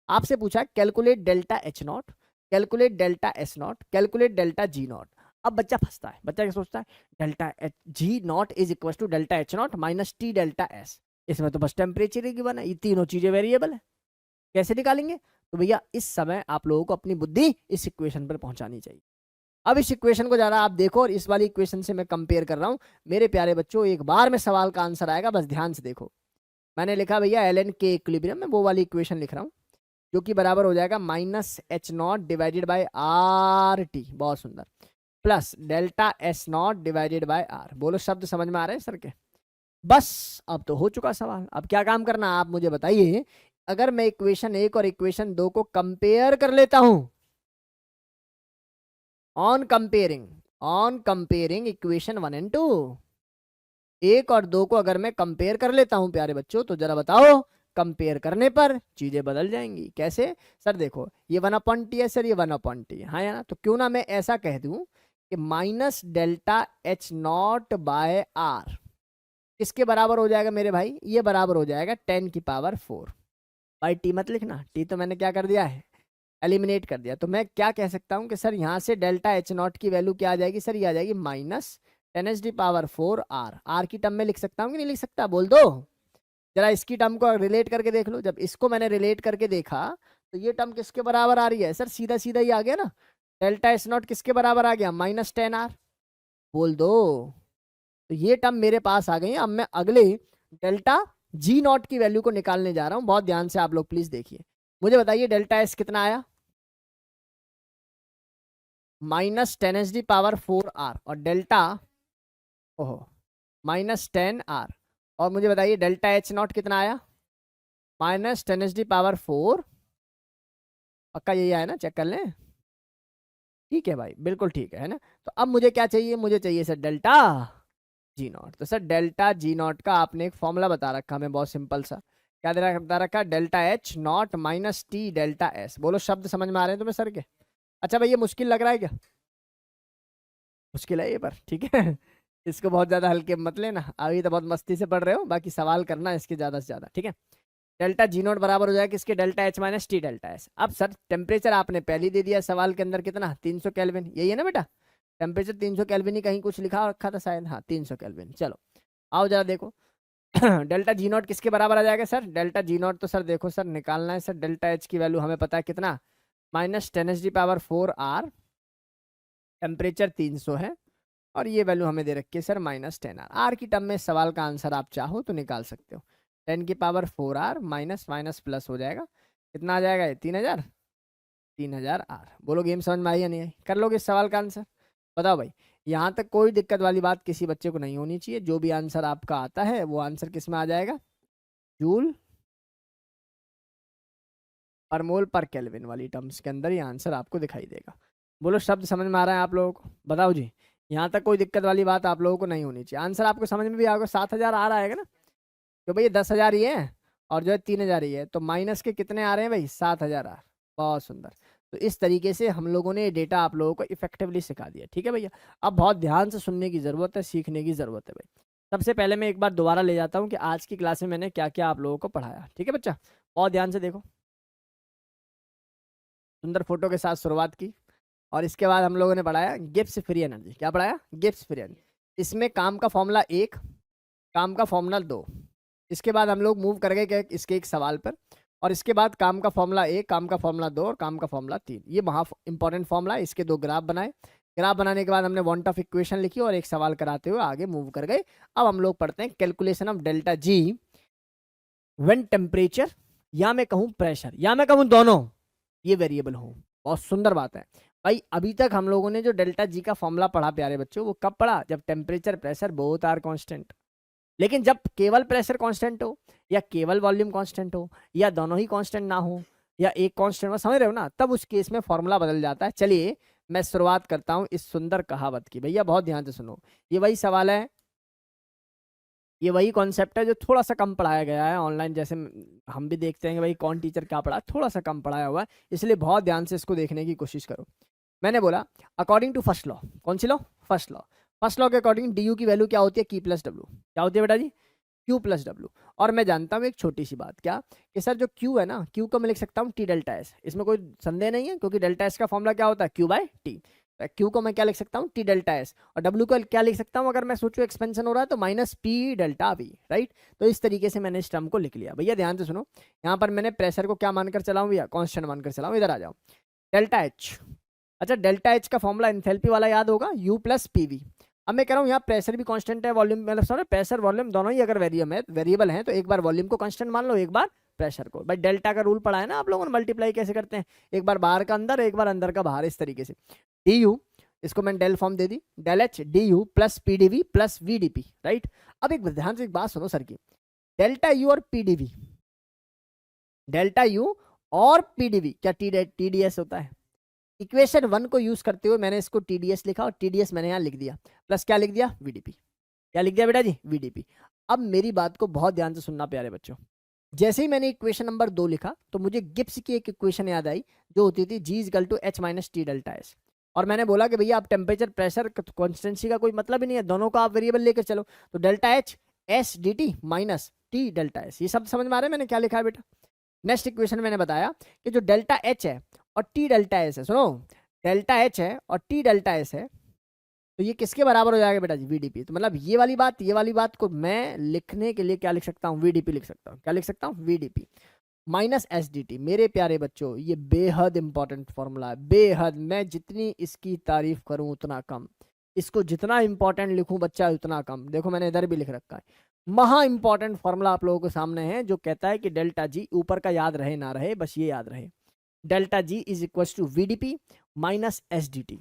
आपसे पूछा calculate delta H not, calculate delta S not, calculate delta G not. अब बच्चा फंसता है, बच्चा क्या सोचता है, delta G not is equal to delta H not minus T delta S। इसमें तो बस टेम्परेचर ही गिवन है, ये तीनों चीजें वेरिएबल है, कैसे निकालेंगे। तो भैया इस समय आप लोगों को अपनी बुद्धि इस इक्वेशन पर पहुंचानी चाहिए। अब इस इक्वेशन को जरा आप देखो, और इस वाली इक्वेशन से मैं कंपेयर कर रहा हूं मेरे प्यारे बच्चों, एक बार में सवाल का आंसर आएगा, बस ध्यान से देखो। मैंने लिखा भैया ln K इक्विलिब्रियम में वो वाली इक्वेशन लिख रहा हूं, जो कि बराबर हो जाएगा minus H not divided by RT, बहुत सुंदर, plus delta S not divided by R। बोलो शब्द समझ में आ रहे हैं सर के। बस अब तो हो चुका सवाल, अब क्या काम करना आप मुझे बताइए। अगर मैं इक्वेशन 1 और इक्वेशन 2 को कंपेयर कर लेता हूं, ऑन कंपेयरिंग इक्वेशन 1 एंड 2, 1 और 2 को अगर मैं कंपेयर कर लेता हूं प्यारे बच्चों, तो जरा बताओ कंपेयर करने पर चीजें बदल जाएंगी कैसे। सर देखो ये 1/T है सर, ये 1/T है, हाँ या ना। तो क्यों ना मैं ऐसा कह दूं कि minus delta H not by R किसके बराबर हो जाएगा मेरे भाई, ये बराबर हो जाएगा 10⁴। भाई T मत लिखना, T तो मैंने क्या कर दिया है, एलिमिनेट कर दिया। तो मैं क्या कह सकता हूं कि सर यहाँ से डेल्टा H नॉट की वैल्यू क्या आ जाएगी, सर ये आ जाएगी माइनस 10⁴ R की टर्म में लिख सकता हूँ कि नहीं लिख सकता, बोल दो जरा। इसकी टर्म को रिलेट करके देख लो, जब इसको मैंने रिलेट करके देखा तो ये टर्म किसके बराबर आ रही है, सर सीधा सीधा ही आ गया ना, डेल्टा S नॉट किसके बराबर आ गया, माइनस 10R, बोल दो। तो ये टर्म मेरे पास आ गई है। अब मैं अगले डेल्टा G नॉट की वैल्यू को निकालने जा रहा हूं, बहुत ध्यान से आप लोग प्लीज देखिए। मुझे बताइए डेल्टा S कितना आया, माइनस 10⁴R, और डेल्टा ओहो माइनस 10R, और मुझे बताइए डेल्टा H नॉट कितना आया, माइनस 10⁴। पक्का यही आया ना, चेक कर लें। ठीक है भाई, बिल्कुल ठीक है ना। तो अब मुझे क्या चाहिए, मुझे चाहिए सर डेल्टा G नॉट। तो सर डेल्टा G नॉट का आपने एक फॉर्मूला बता रखा हमें, बहुत सिंपल सा, क्या बता रखा, delta H not minus T delta S। बोलो शब्द समझ में आ रहे हैं तुम्हें सर के। अच्छा भाई ये मुश्किल लग रहा है क्या, मुश्किल है ये पर, ठीक है इसको बहुत ज्यादा हल्के मत लेना, अभी तो बहुत मस्ती से पढ़ रहे हो, बाकी सवाल करना इसके ज्यादा से ज्यादा, ठीक है। डेल्टा G नॉट बराबर हो जाएगा किसके, delta H minus T delta S। अब सर टेम्परेचर आपने पहले दे दिया सवाल के अंदर, कितना 300 केल्विन, यही है ना बेटा। टेम्परेचर 300 केल्विन ही कहीं कुछ लिखा रखा था शायद, हाँ 300 केल्विन। चलो आओ जरा देखो डेल्टा जी नॉट किसके बराबर आ जाएगा सर? डेल्टा जी नॉट तो सर देखो सर निकालना है सर, डेल्टा एच की वैल्यू हमें पता है कितना, -10⁻⁴R, टेम्परेचर 300 है और ये वैल्यू हमें दे रखी है सर -10R। आर की टर्म में सवाल का आंसर आप चाहो तो निकाल सकते हो, 10⁻⁴R माइनस माइनस प्लस हो जाएगा, कितना आ जाएगा ये 3000, 3000R। बोलो गेम समझ में आई या नहीं आई? कर लोगे इस सवाल का आंसर? बताओ भाई, यहाँ तक कोई दिक्कत वाली बात किसी बच्चे को नहीं होनी चाहिए। जो भी आंसर आपका आता है वो आंसर किस में आ जाएगा, जूल पर मोल पर केल्विन वाली टर्म्स के अंदर ये आंसर आपको दिखाई देगा। बोलो शब्द समझ में आ रहा है आप लोगों को? बताओ जी, यहाँ तक कोई दिक्कत वाली बात आप लोगों को नहीं होनी चाहिए। आंसर आपको समझ में भी आएगा, 7000 आ रहा है ना, तो भैया 10,000 ही है और जो है 3000 ही है, तो माइनस के कितने आ रहे हैं भाई, 7000 आ। बहुत सुंदर। तो इस तरीके से हम लोगों ने डेटा आप लोगों को इफेक्टिवली सिखा दिया, ठीक है भैया। अब बहुत ध्यान से सुनने की जरूरत है, सीखने की जरूरत है भाई। सबसे पहले मैं एक बार दोबारा ले जाता हूँ कि आज की क्लास में मैंने क्या क्या आप लोगों को पढ़ाया, ठीक है बच्चा? बहुत ध्यान से देखो, सुंदर फोटो के साथ शुरुआत की और इसके बाद हम लोगों ने पढ़ाया गिब्स फ्री एनर्जी। क्या पढ़ाया? Gibbs free energy. इसमें काम का फॉर्मूला 1, काम का फॉर्मूला 2। इसके बाद हम लोग मूव कर गए इसके एक सवाल पर, और इसके बाद काम का फॉर्मूला 1, काम का फॉर्मूला 2 और काम का फॉर्मूला 3। ये वहाँ इंपॉर्टेंट फॉर्मूला है, इसके 2 ग्राफ बनाए। ग्राफ बनाने के बाद हमने वांट ऑफ इक्वेशन लिखी और एक सवाल कराते हुए आगे मूव कर गए। अब हम लोग पढ़ते हैं calculation of delta ji when temperature, या मैं कहूँ प्रेशर, या मैं कहूँ दोनों ये वेरिएबल हो। बहुत सुंदर बात है भाई। अभी तक हम लोगों ने जो डेल्टा जी का फॉर्मूला पढ़ा प्यारे बच्चों, वो कब पढ़ा? जब temperature pressure both are constant. लेकिन जब केवल प्रेशर कांस्टेंट हो या केवल वॉल्यूम कांस्टेंट हो या दोनों ही कांस्टेंट ना हो या एक कांस्टेंट हो, समझ रहे हो ना, तब उस केस में फॉर्मूला बदल जाता है। चलिए मैं शुरुआत करता हूं इस सुंदर कहावत की। भैया बहुत ध्यान से सुनो, ये वही सवाल है, ये वही कॉन्सेप्ट है जो थोड़ा सा कम पढ़ाया गया है ऑनलाइन। जैसे हम भी देखते हैं कि भाई कौन टीचर क्या पढ़ा, थोड़ा सा कम पढ़ाया हुआ है, इसलिए बहुत ध्यान से इसको देखने की कोशिश करो। मैंने बोला अकॉर्डिंग टू फर्स्ट लॉ, कौन सी law? First law. First law के अकॉर्डिंग डी यू की वैल्यू क्या होती है? Q plus W. क्या होती है बेटा जी? Q plus W. और मैं जानता हूँ एक छोटी सी बात, क्या कि सर जो Q है ना, Q को मैं लिख सकता हूँ T डेल्टा एस। इसमें कोई संदेह नहीं है, क्योंकि डेल्टा एस का फॉर्मूला क्या होता है? Q bye T। Q को मैं क्या लिख सकता हूँ? T delta S. और W को क्या लिख सकता हूँ अगर मैं सोचूं एक्सपेंशन हो रहा है तो -P डेल्टा V, राइट। तो इस तरीके से मैंने इस टर्म को लिख लिया। भैया ध्यान से सुनो, यहाँ पर मैंने प्रेशर को क्या मानकर चलाऊं भैया? कॉन्स्टेंट मानकर चलाऊं। इधर आ जाओ, डेल्टा एच। अच्छा, डेल्टा एच का फॉर्मूला एंथैल्पी वाला याद होगा, U प्लस PV। अब मैं कह रहा हूँ यहाँ प्रेशर भी कांस्टेंट है, वॉल्यूम मतलब सॉरी प्रेशर वॉल्यूम दोनों ही अगर वेरिएबल हैं तो एक बार वॉल्यूम को कांस्टेंट मान लो, एक बार प्रेशर को। भाई डेल्टा का रूल पढ़ा है ना आप लोगों ने, मल्टीप्लाई कैसे करते हैं, एक बार बाहर का अंदर, एक बार अंदर का बाहर, इस तरीके से। डी यू, इसको मैंने डेल फॉर्म दे दी, del H D U plus PdV plus VdP, right. अब एक ध्यान से एक बात सुनो सर की, डेल्टा यू और PdV, डेल्टा यू और PdV क्या TdS होता है? इक्वेशन 1 को यूज करते हुए मैंने इसको TdS लिखा और TdS मैंने यहाँ लिख दिया, प्लस क्या लिख दिया? VdP। क्या लिख दिया बेटा जी? VdP। अब मेरी बात को बहुत ध्यान से सुनना प्यारे बच्चों। जैसे ही मैंने इक्वेशन नंबर 2 लिखा तो मुझे गिब्स की एक इक्वेशन याद आई जो होती थी G equal to H minus T delta S. और मैंने बोला कि भैया आप टेम्परेचर प्रेशर कॉन्स्टेंसी का कोई मतलब ही नहीं है, दोनों को आप वेरिएबल लेकर चलो। तो delta H S D T minus T delta S, ये सब समझ में आ रहा है मैंने क्या लिखा है बेटा? नेक्स्ट इक्वेशन मैंने बताया कि जो डेल्टा एच है और टी डेल्टा एस है, सुनो डेल्टा एच है और टी डेल्टा एस है, तो ये किसके बराबर हो जाएगा बेटा जी? VdP। तो मतलब ये वाली बात को मैं लिखने के लिए क्या लिख सकता हूँ? VdP लिख सकता हूँ। क्या लिख सकता हूँ? VdP minus SdT। मेरे प्यारे बच्चों ये बेहद इंपॉर्टेंट फॉर्मूला है, बेहद। मैं जितनी इसकी तारीफ करूं उतना कम, इसको जितना इंपॉर्टेंट लिखूं बच्चा उतना कम। देखो मैंने इधर भी लिख रखा है, महा इंपॉर्टेंट फॉर्मूला आप लोगों के सामने है जो कहता है कि डेल्टा जी, ऊपर का याद रहे ना रहे, बस ये याद रहे, delta G is equal to VdP minus SdT।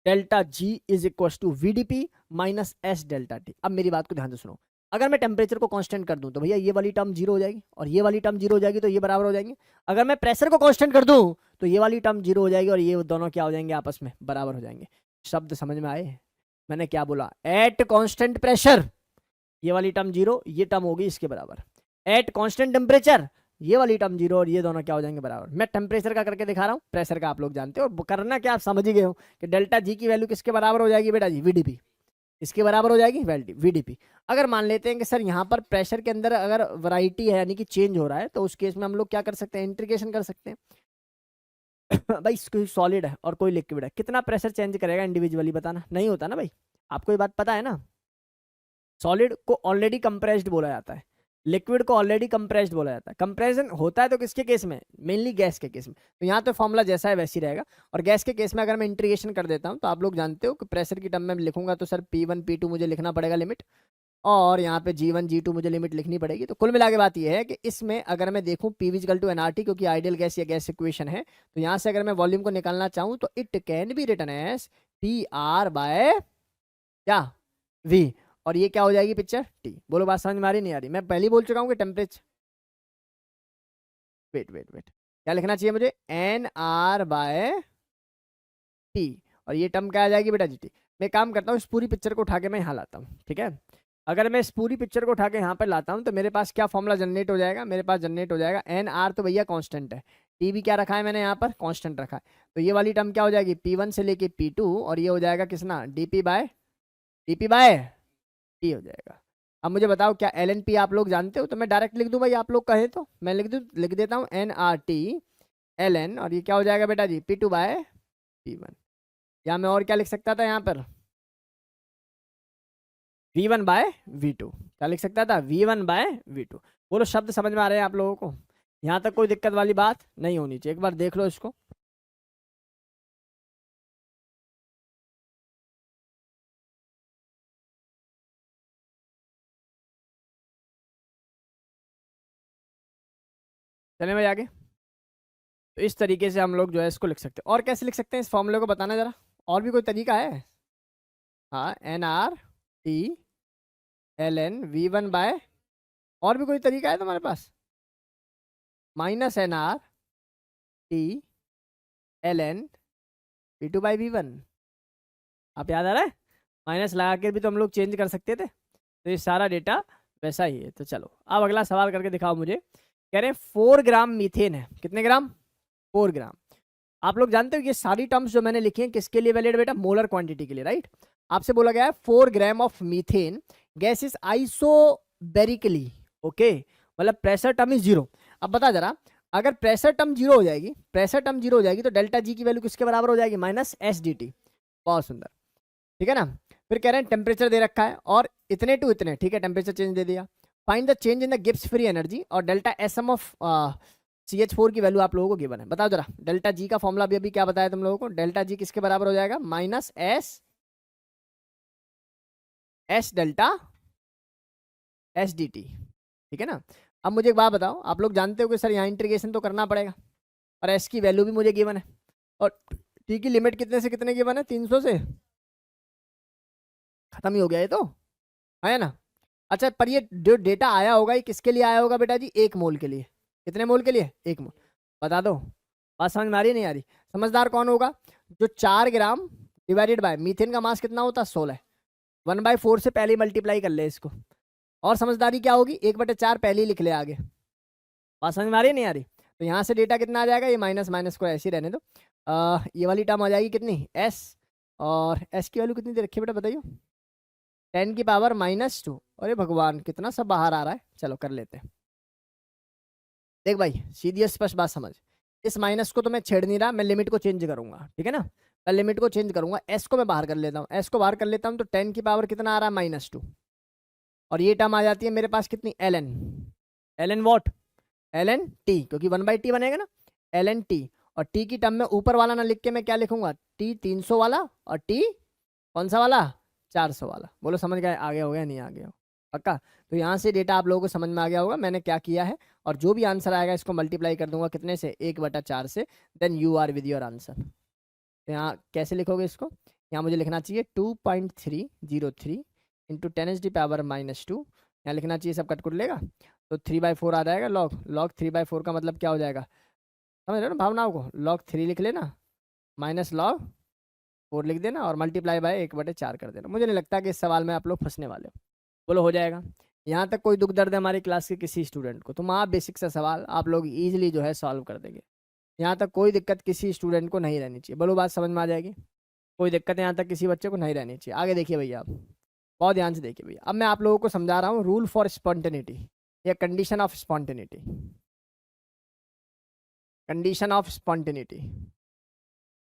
Delta G is equal to VdP minus S delta T. अब मेरी बात को ध्यान से सुनो, अगर मैं टेम्परेचर को कांस्टेंट कर दूं तो भैया ये वाली टर्म 0 हो जाएगी और ये वाली टर्म 0 हो जाएगी, तो ये बराबर हो जाएंगे। अगर मैं प्रेशर को कांस्टेंट कर दूं तो ये वाली टर्म 0 हो जाएगी और ये दोनों क्या हो जाएंगे? आपस में बराबर हो जाएंगे। शब्द समझ में आए? मैंने क्या बोला? एट कांस्टेंट प्रेशर ये वाली टर्म 0, ये टर्म होगी इसके बराबर। एट कांस्टेंट टेम्परेचर ये वाली टर्म 0 और ये दोनों क्या हो जाएंगे? बराबर। मैं टेम्परेचर का करके दिखा रहा हूँ, प्रेशर का आप लोग जानते हो। करना क्या आप समझ ही गए हो कि डेल्टा जी की वैल्यू किसके बराबर हो जाएगी बेटा जी? VdP। इसके बराबर हो जाएगी VdP। अगर मान लेते हैं कि सर यहाँ पर प्रेशर के अंदर अगर वैरायटी है यानी कि चेंज हो रहा है, तो उस केस में हम लोग क्या कर सकते हैं? इंटीग्रेशन कर सकते हैं। भाई कोई सॉलिड है और कोई लिक्विड है, कितना प्रेशर चेंज करेगा इंडिविजुअली, बताना। नहीं होता ना भाई, आपको ये बात पता है ना। सॉलिड को ऑलरेडी कंप्रेस्ड बोला जाता है, लिक्विड को ऑलरेडी कंप्रेस्ड बोला जाता है। कंप्रेशन होता है तो किसके केस में, मेनली गैस के केस में। तो यहाँ तो फॉर्मूला जैसा है वैसे ही रहेगा। और गैस के केस में अगर मैं इंटीग्रेशन कर देता हूँ तो आप लोग जानते हो कि प्रेशर की टर्म में लिखूंगा तो सर P1 P2 मुझे लिखना पड़ेगा लिमिट, और यहाँ पे G1 G2 मुझे लिमिट लिखनी पड़ेगी। तो कुल मिला के बात ये है कि इसमें अगर मैं देखूँ P इक्वल टू nRT, क्योंकि आइडियल गैस या गैस इक्वेशन है, तो यहाँ से अगर मैं वॉल्यूम को निकालना चाहूँ तो it can be written as PR by क्या V, और ये क्या हो जाएगी पिक्चर T। बोलो बात समझ में आ रही नहीं आ रही। मैं पहले ही बोल चुका हूँ कि टेम्परेचर, वेट क्या लिखना चाहिए मुझे, NR बाय T, और ये टर्म क्या आ जाएगी बेटा GT। मैं काम करता हूँ, इस पूरी पिक्चर को उठा के मैं यहाँ लाता हूँ, ठीक है। अगर मैं इस पूरी पिक्चर को उठा के यहाँ पर लाता हूँ तो मेरे पास क्या फॉर्मूला जनरेट हो जाएगा, मेरे पास जनरेट हो जाएगा NR तो भैया कांस्टेंट है, T भी क्या रखा है मैंने यहाँ पर, कांस्टेंट रखा है। तो ये वाली टर्म क्या हो जाएगी, P1 से लेके P2, और ये हो जाएगा किसना, DP बाय T हो जाएगा। अब मुझे बताओ क्या LNP आप लोग जानते हो, तो मैं डायरेक्ट लिख दूं भाई, आप लोग कहे तो मैं लिख देता हूँ NRT LN, और ये क्या हो जाएगा बेटा जी P2 बाय P1। या मैं और क्या लिख सकता था यहाँ पर, V1 बाय V2, क्या लिख सकता था, V1 बाय V2। बोलो शब्द समझ में आ रहे हैं आप लोगों को, यहाँ तक कोई दिक्कत वाली बात नहीं होनी चाहिए। एक बार देख लो इसको, चले भाई आगे। तो इस तरीके से हम लोग जो है इसको लिख सकते हैं। और कैसे लिख सकते हैं इस फॉर्मूले को, बताना जरा, और भी कोई तरीका है। हाँ, NRT LN V1 बाय, और भी कोई तरीका है तुम्हारे पास, -NRT LN P2 by V1। आप याद आ रहा है, माइनस लगा के भी तो हम लोग चेंज कर सकते थे। तो ये सारा डेटा वैसा ही है। तो चलो अब अगला सवाल करके दिखाओ मुझे। कह रहे हैं 4 ग्राम मीथेन है, कितने ग्राम, 4 ग्राम। आप लोग जानते हो ये सारी टर्म्स जो मैंने लिखी हैं किसके लिए वैलिड बेटा, मोलर क्वांटिटी के लिए, राइट। आपसे बोला गया है 4 gram of methane gas is isobarically okay, मतलब प्रेशर टर्म इज 0। अब बता जरा, अगर प्रेशर टर्म 0 हो जाएगी, प्रेशर टर्म 0 हो जाएगी तो डेल्टा जी की वैल्यू किसके बराबर हो जाएगी, -SDT। बहुत सुंदर, ठीक है ना। फिर कह रहे हैं टेम्परेचर दे रखा है और इतने टू इतने, ठीक है, टेम्परेचर चेंज दे दिया। Find the change in the Gibbs free energy और डेल्टा SM ऑफ CH4 की वैल्यू आप लोगों को गिवन है। बताओ जरा, डेल्टा जी का फॉर्मूला भी अभी क्या बताया तुम लोगों को, डेल्टा जी किसके बराबर हो जाएगा, -S डेल्टा SDT, ठीक है ना। अब मुझे एक बात बताओ, आप लोग जानते हो कि सर यहाँ इंटीग्रेशन तो करना पड़ेगा, और S की वैल्यू भी मुझे गिवन है, और T की लिमिट कितने से कितने गिवन है, 300 से, खत्म ही हो गया ये तो, है ना। अच्छा, पर ये जो डेटा आया होगा ये किसके लिए आया होगा बेटा जी, 1 मोल के लिए। कितने मोल के लिए, 1 मोल। बता दो, बात समझ में आ रही नहीं आ रही। समझदार कौन होगा, जो 4 ग्राम डिवाइडेड बाय मीथेन का मास कितना होता है, 16, 1/4 से पहले मल्टीप्लाई कर ले इसको। और समझदारी क्या होगी, 1/4 पहले ही लिख ले आगे। बात समझ में आ रही नहीं आ रही। तो यहाँ से डेटा कितना आ जाएगा, ये माइनस माइनस को ऐसे ही रहने दो। ये वाली टर्म आ जाएगी कितनी, S, और S की वैल्यू कितनी दे रखी है बेटा बताइए, 10 की पावर -2। अरे भगवान, कितना सब बाहर आ रहा है। चलो कर लेते हैं। देख भाई, सीधी स्पष्ट बात समझ, इस माइनस को तो मैं छेड़ नहीं रहा, मैं लिमिट को चेंज करूंगा, ठीक है ना। मैं लिमिट को चेंज करूंगा, S को मैं बाहर कर लेता हूँ, S को बाहर कर लेता हूँ तो 10 की पावर कितना आ रहा है, -2। और ये टर्म आ जाती है मेरे पास कितनी, LN वॉट, LN T, क्योंकि 1/T बनेगा ना, LN T। और T की टर्म में ऊपर वाला ना लिख के मैं क्या लिखूंगा, T 300 वाला, और T कौन सा वाला, 400 वाला। बोलो समझ गए, आगे हो गया नहीं आगे हो, पक्का। तो यहाँ से डेटा आप लोगों को समझ में आ गया होगा मैंने क्या किया है। और जो भी आंसर आएगा इसको मल्टीप्लाई कर दूंगा कितने से, 1/4 से, then you are with your answer. यहाँ कैसे लिखोगे इसको, यहाँ मुझे लिखना चाहिए 2.303 इंटू 10⁻⁻²। यहाँ लिखना चाहिए, सब कट लेगा तो 3/4 आ जाएगा। लॉग 3/4 का मतलब क्या हो जाएगा, समझ रहे हो ना भावनाओं को, log 3 लिख लेना, -log 4 लिख देना, और मल्टीप्लाई बाय 1/4 कर देना। मुझे नहीं लगता कि इस सवाल में आप लोग फंसने वाले हो। बोलो हो जाएगा। यहाँ तक कोई दुख दर्द है हमारी क्लास के किसी स्टूडेंट को, तो वहाँ बेसिक सा सवाल आप लोग ईजिली जो है सॉल्व कर देंगे। यहाँ तक कोई दिक्कत किसी स्टूडेंट को नहीं रहनी चाहिए। बोलो बात समझ में आ जाएगी, कोई दिक्कत यहाँ तक किसी बच्चे को नहीं रहनी चाहिए। आगे देखिए भैया, आप बहुत ध्यान से देखिए भैया। अब मैं आप लोगों को समझा रहा हूँ रूल फॉर स्पॉन्टेनिटी या condition of spontaneity. Condition of spontaneity,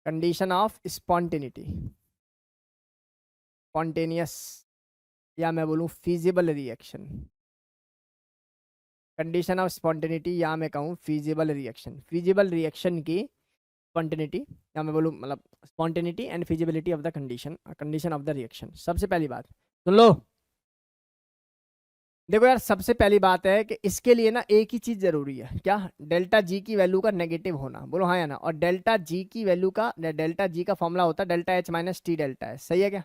condition of spontaneity, spontaneous, या मैं बोलूँ feasible reaction. Condition of spontaneity या मैं कहूँ फीजिबल रिएक्शन, फीजिबल रिएक्शन की स्पॉन्टेनिटी, या मैं बोलूँ मतलब spontaneity and feasibility of the condition, condition of the reaction. सबसे पहली बात सुन लो, देखो यार, सबसे पहली बात है कि इसके लिए ना एक ही चीज जरूरी है, क्या? डेल्टा जी की वैल्यू का नेगेटिव होना, बोलो हाँ या ना। और डेल्टा जी की वैल्यू का, डेल्टा जी का फॉर्मूला होता है delta H minus T delta H, सही है क्या?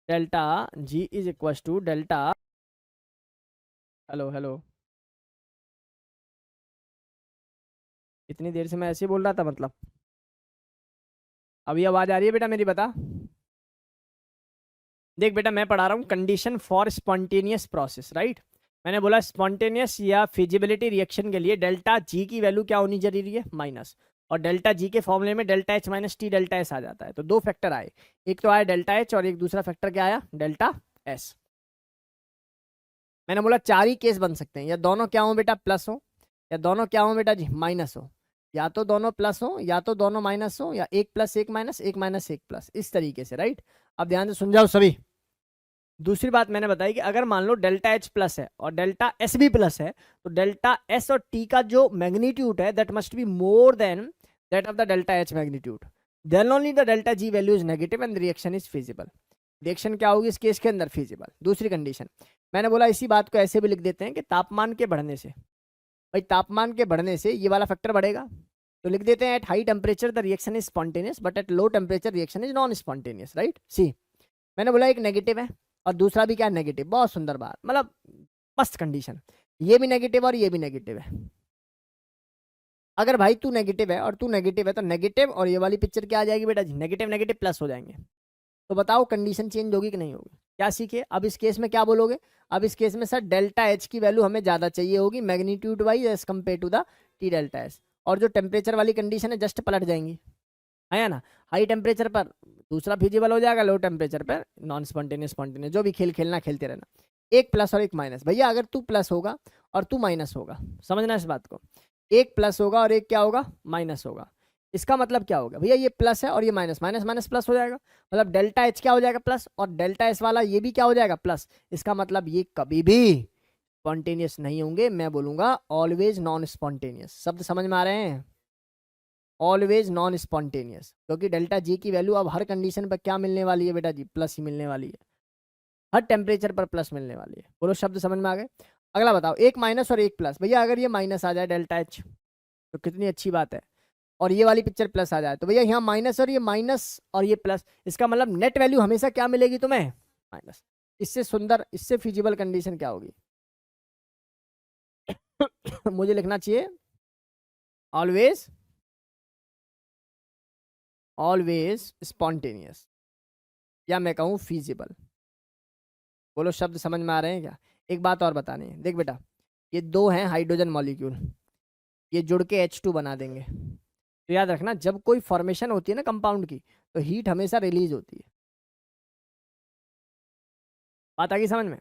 Delta G is equal to delta, hello hello, इतनी देर से मैं ऐसे ही बोल रहा था मतलब? अभी आवाज आ रही है बेटा मेरी, बता। देख बेटा, मैं पढ़ा रहा हूँ condition for spontaneous process, right? मैंने बोला स्पॉन्टेनियस या फिजिबिलिटी रिएक्शन के लिए डेल्टा जी की वैल्यू क्या होनी जरूरी है? माइनस। और डेल्टा जी के फॉर्मूले में delta H minus T delta S आ जाता है। तो दो फैक्टर आए, एक तो आया डेल्टा एच और एक दूसरा फैक्टर क्या आया? Delta S. मैंने बोला चार ही केस बन सकते हैं, या दोनों क्या हो बेटा? प्लस हो, या दोनों क्या हो बेटा जी? माइनस हो। या तो दोनों प्लस हो, या तो दोनों माइनस हो, या एक प्लस एक माइनस, एक माइनस एक प्लस, इस तरीके से, राइट? अब ध्यान से सुन जाओ सभी। दूसरी बात मैंने बताई कि अगर मान लो डेल्टा एच प्लस है और डेल्टा एस भी प्लस है, तो डेल्टा एस और टी का जो मैग्नीट्यूड है that must be more than that of the delta H magnitude, then only the delta G value is negative and reaction is feasible. Reaction क्या होगी इस केस के अंदर? फिजिबल। दूसरी कंडीशन मैंने बोला, इसी बात को ऐसे भी लिख देते हैं कि तापमान के बढ़ने से, भाई तापमान के बढ़ने से ये वाला फैक्टर बढ़ेगा, तो लिख देते हैं at high temperature the reaction is spontaneous but at low temperature reaction is non spontaneous, right? See, मैंने बोला एक नेगेटिव है और दूसरा भी क्या? नेगेटिव। बहुत सुंदर बात, मतलब मस्त कंडीशन। ये भी नेगेटिव और ये भी नेगेटिव है। अगर भाई तू नेगेटिव है और तू नेगेटिव है, तो नेगेटिव और ये वाली पिक्चर क्या आ जाएगी बेटा जी? नेगेटिव नेगेटिव प्लस हो जाएंगे। तो बताओ कंडीशन चेंज होगी कि नहीं होगी? क्या सीखे अब इस केस में? क्या बोलोगे अब इस केस में? सर डेल्टा एच की वैल्यू हमें ज्यादा चाहिए होगी magnitude wise as compare to the T delta S, और जो टेम्परेचर वाली कंडीशन है जस्ट पलट जाएंगी, है ना? हाई टेम्परेचर पर दूसरा फिजिबल हो जाएगा, लो टेम्परेचर पर नॉन स्पॉन्टेनियस स्पॉन्टेनियस, जो भी खेल खेलना खेलते रहना। एक प्लस और एक माइनस, भैया अगर तू प्लस होगा और तू माइनस होगा, समझना इस बात को, एक प्लस होगा और एक क्या होगा? माइनस होगा। इसका मतलब क्या होगा भैया? ये प्लस है और ये माइनस, माइनस माइनस प्लस हो जाएगा, मतलब डेल्टा एच क्या हो जाएगा? प्लस, और डेल्टा एस वाला ये भी क्या हो जाएगा? प्लस। इसका मतलब ये कभी भी स्पॉन्टेनियस नहीं होंगे, मैं बोलूंगा ऑलवेज नॉन स्पॉन्टेनियस। शब्द समझ में आ रहे हैं? ऑलवेज नॉन स्पॉन्टेनियस, क्योंकि डेल्टा जी की वैल्यू अब हर कंडीशन पर क्या मिलने वाली है बेटा जी? प्लस ही मिलने वाली है, हर टेम्परेचर पर प्लस मिलने वाली है। बोलो शब्द समझ में आ गए? अगला बताओ, एक माइनस और एक प्लस, भैया अगर ये माइनस आ जाए डेल्टा एच तो कितनी अच्छी बात है, और ये वाली पिक्चर प्लस आ जाए, तो भैया यहाँ माइनस और ये माइनस और ये प्लस, इसका मतलब नेट वैल्यू हमेशा क्या मिलेगी तुम्हें? माइनस। इससे सुंदर, इससे फिजिबल कंडीशन क्या होगी? मुझे लिखना चाहिए ऑलवेज, ऑलवेज स्पॉन्टेनियस, या मैं कहूँ फिजिबल। बोलो शब्द समझ में आ रहे हैं क्या? एक बात और बतानी है, देख बेटा, ये दो हैं हाइड्रोजन मॉलिक्यूल, ये जुड़ के H2 बना देंगे। तो याद रखना, जब कोई फॉर्मेशन होती है ना कंपाउंड की, तो हीट हमेशा रिलीज होती है। बात आ गई समझ में?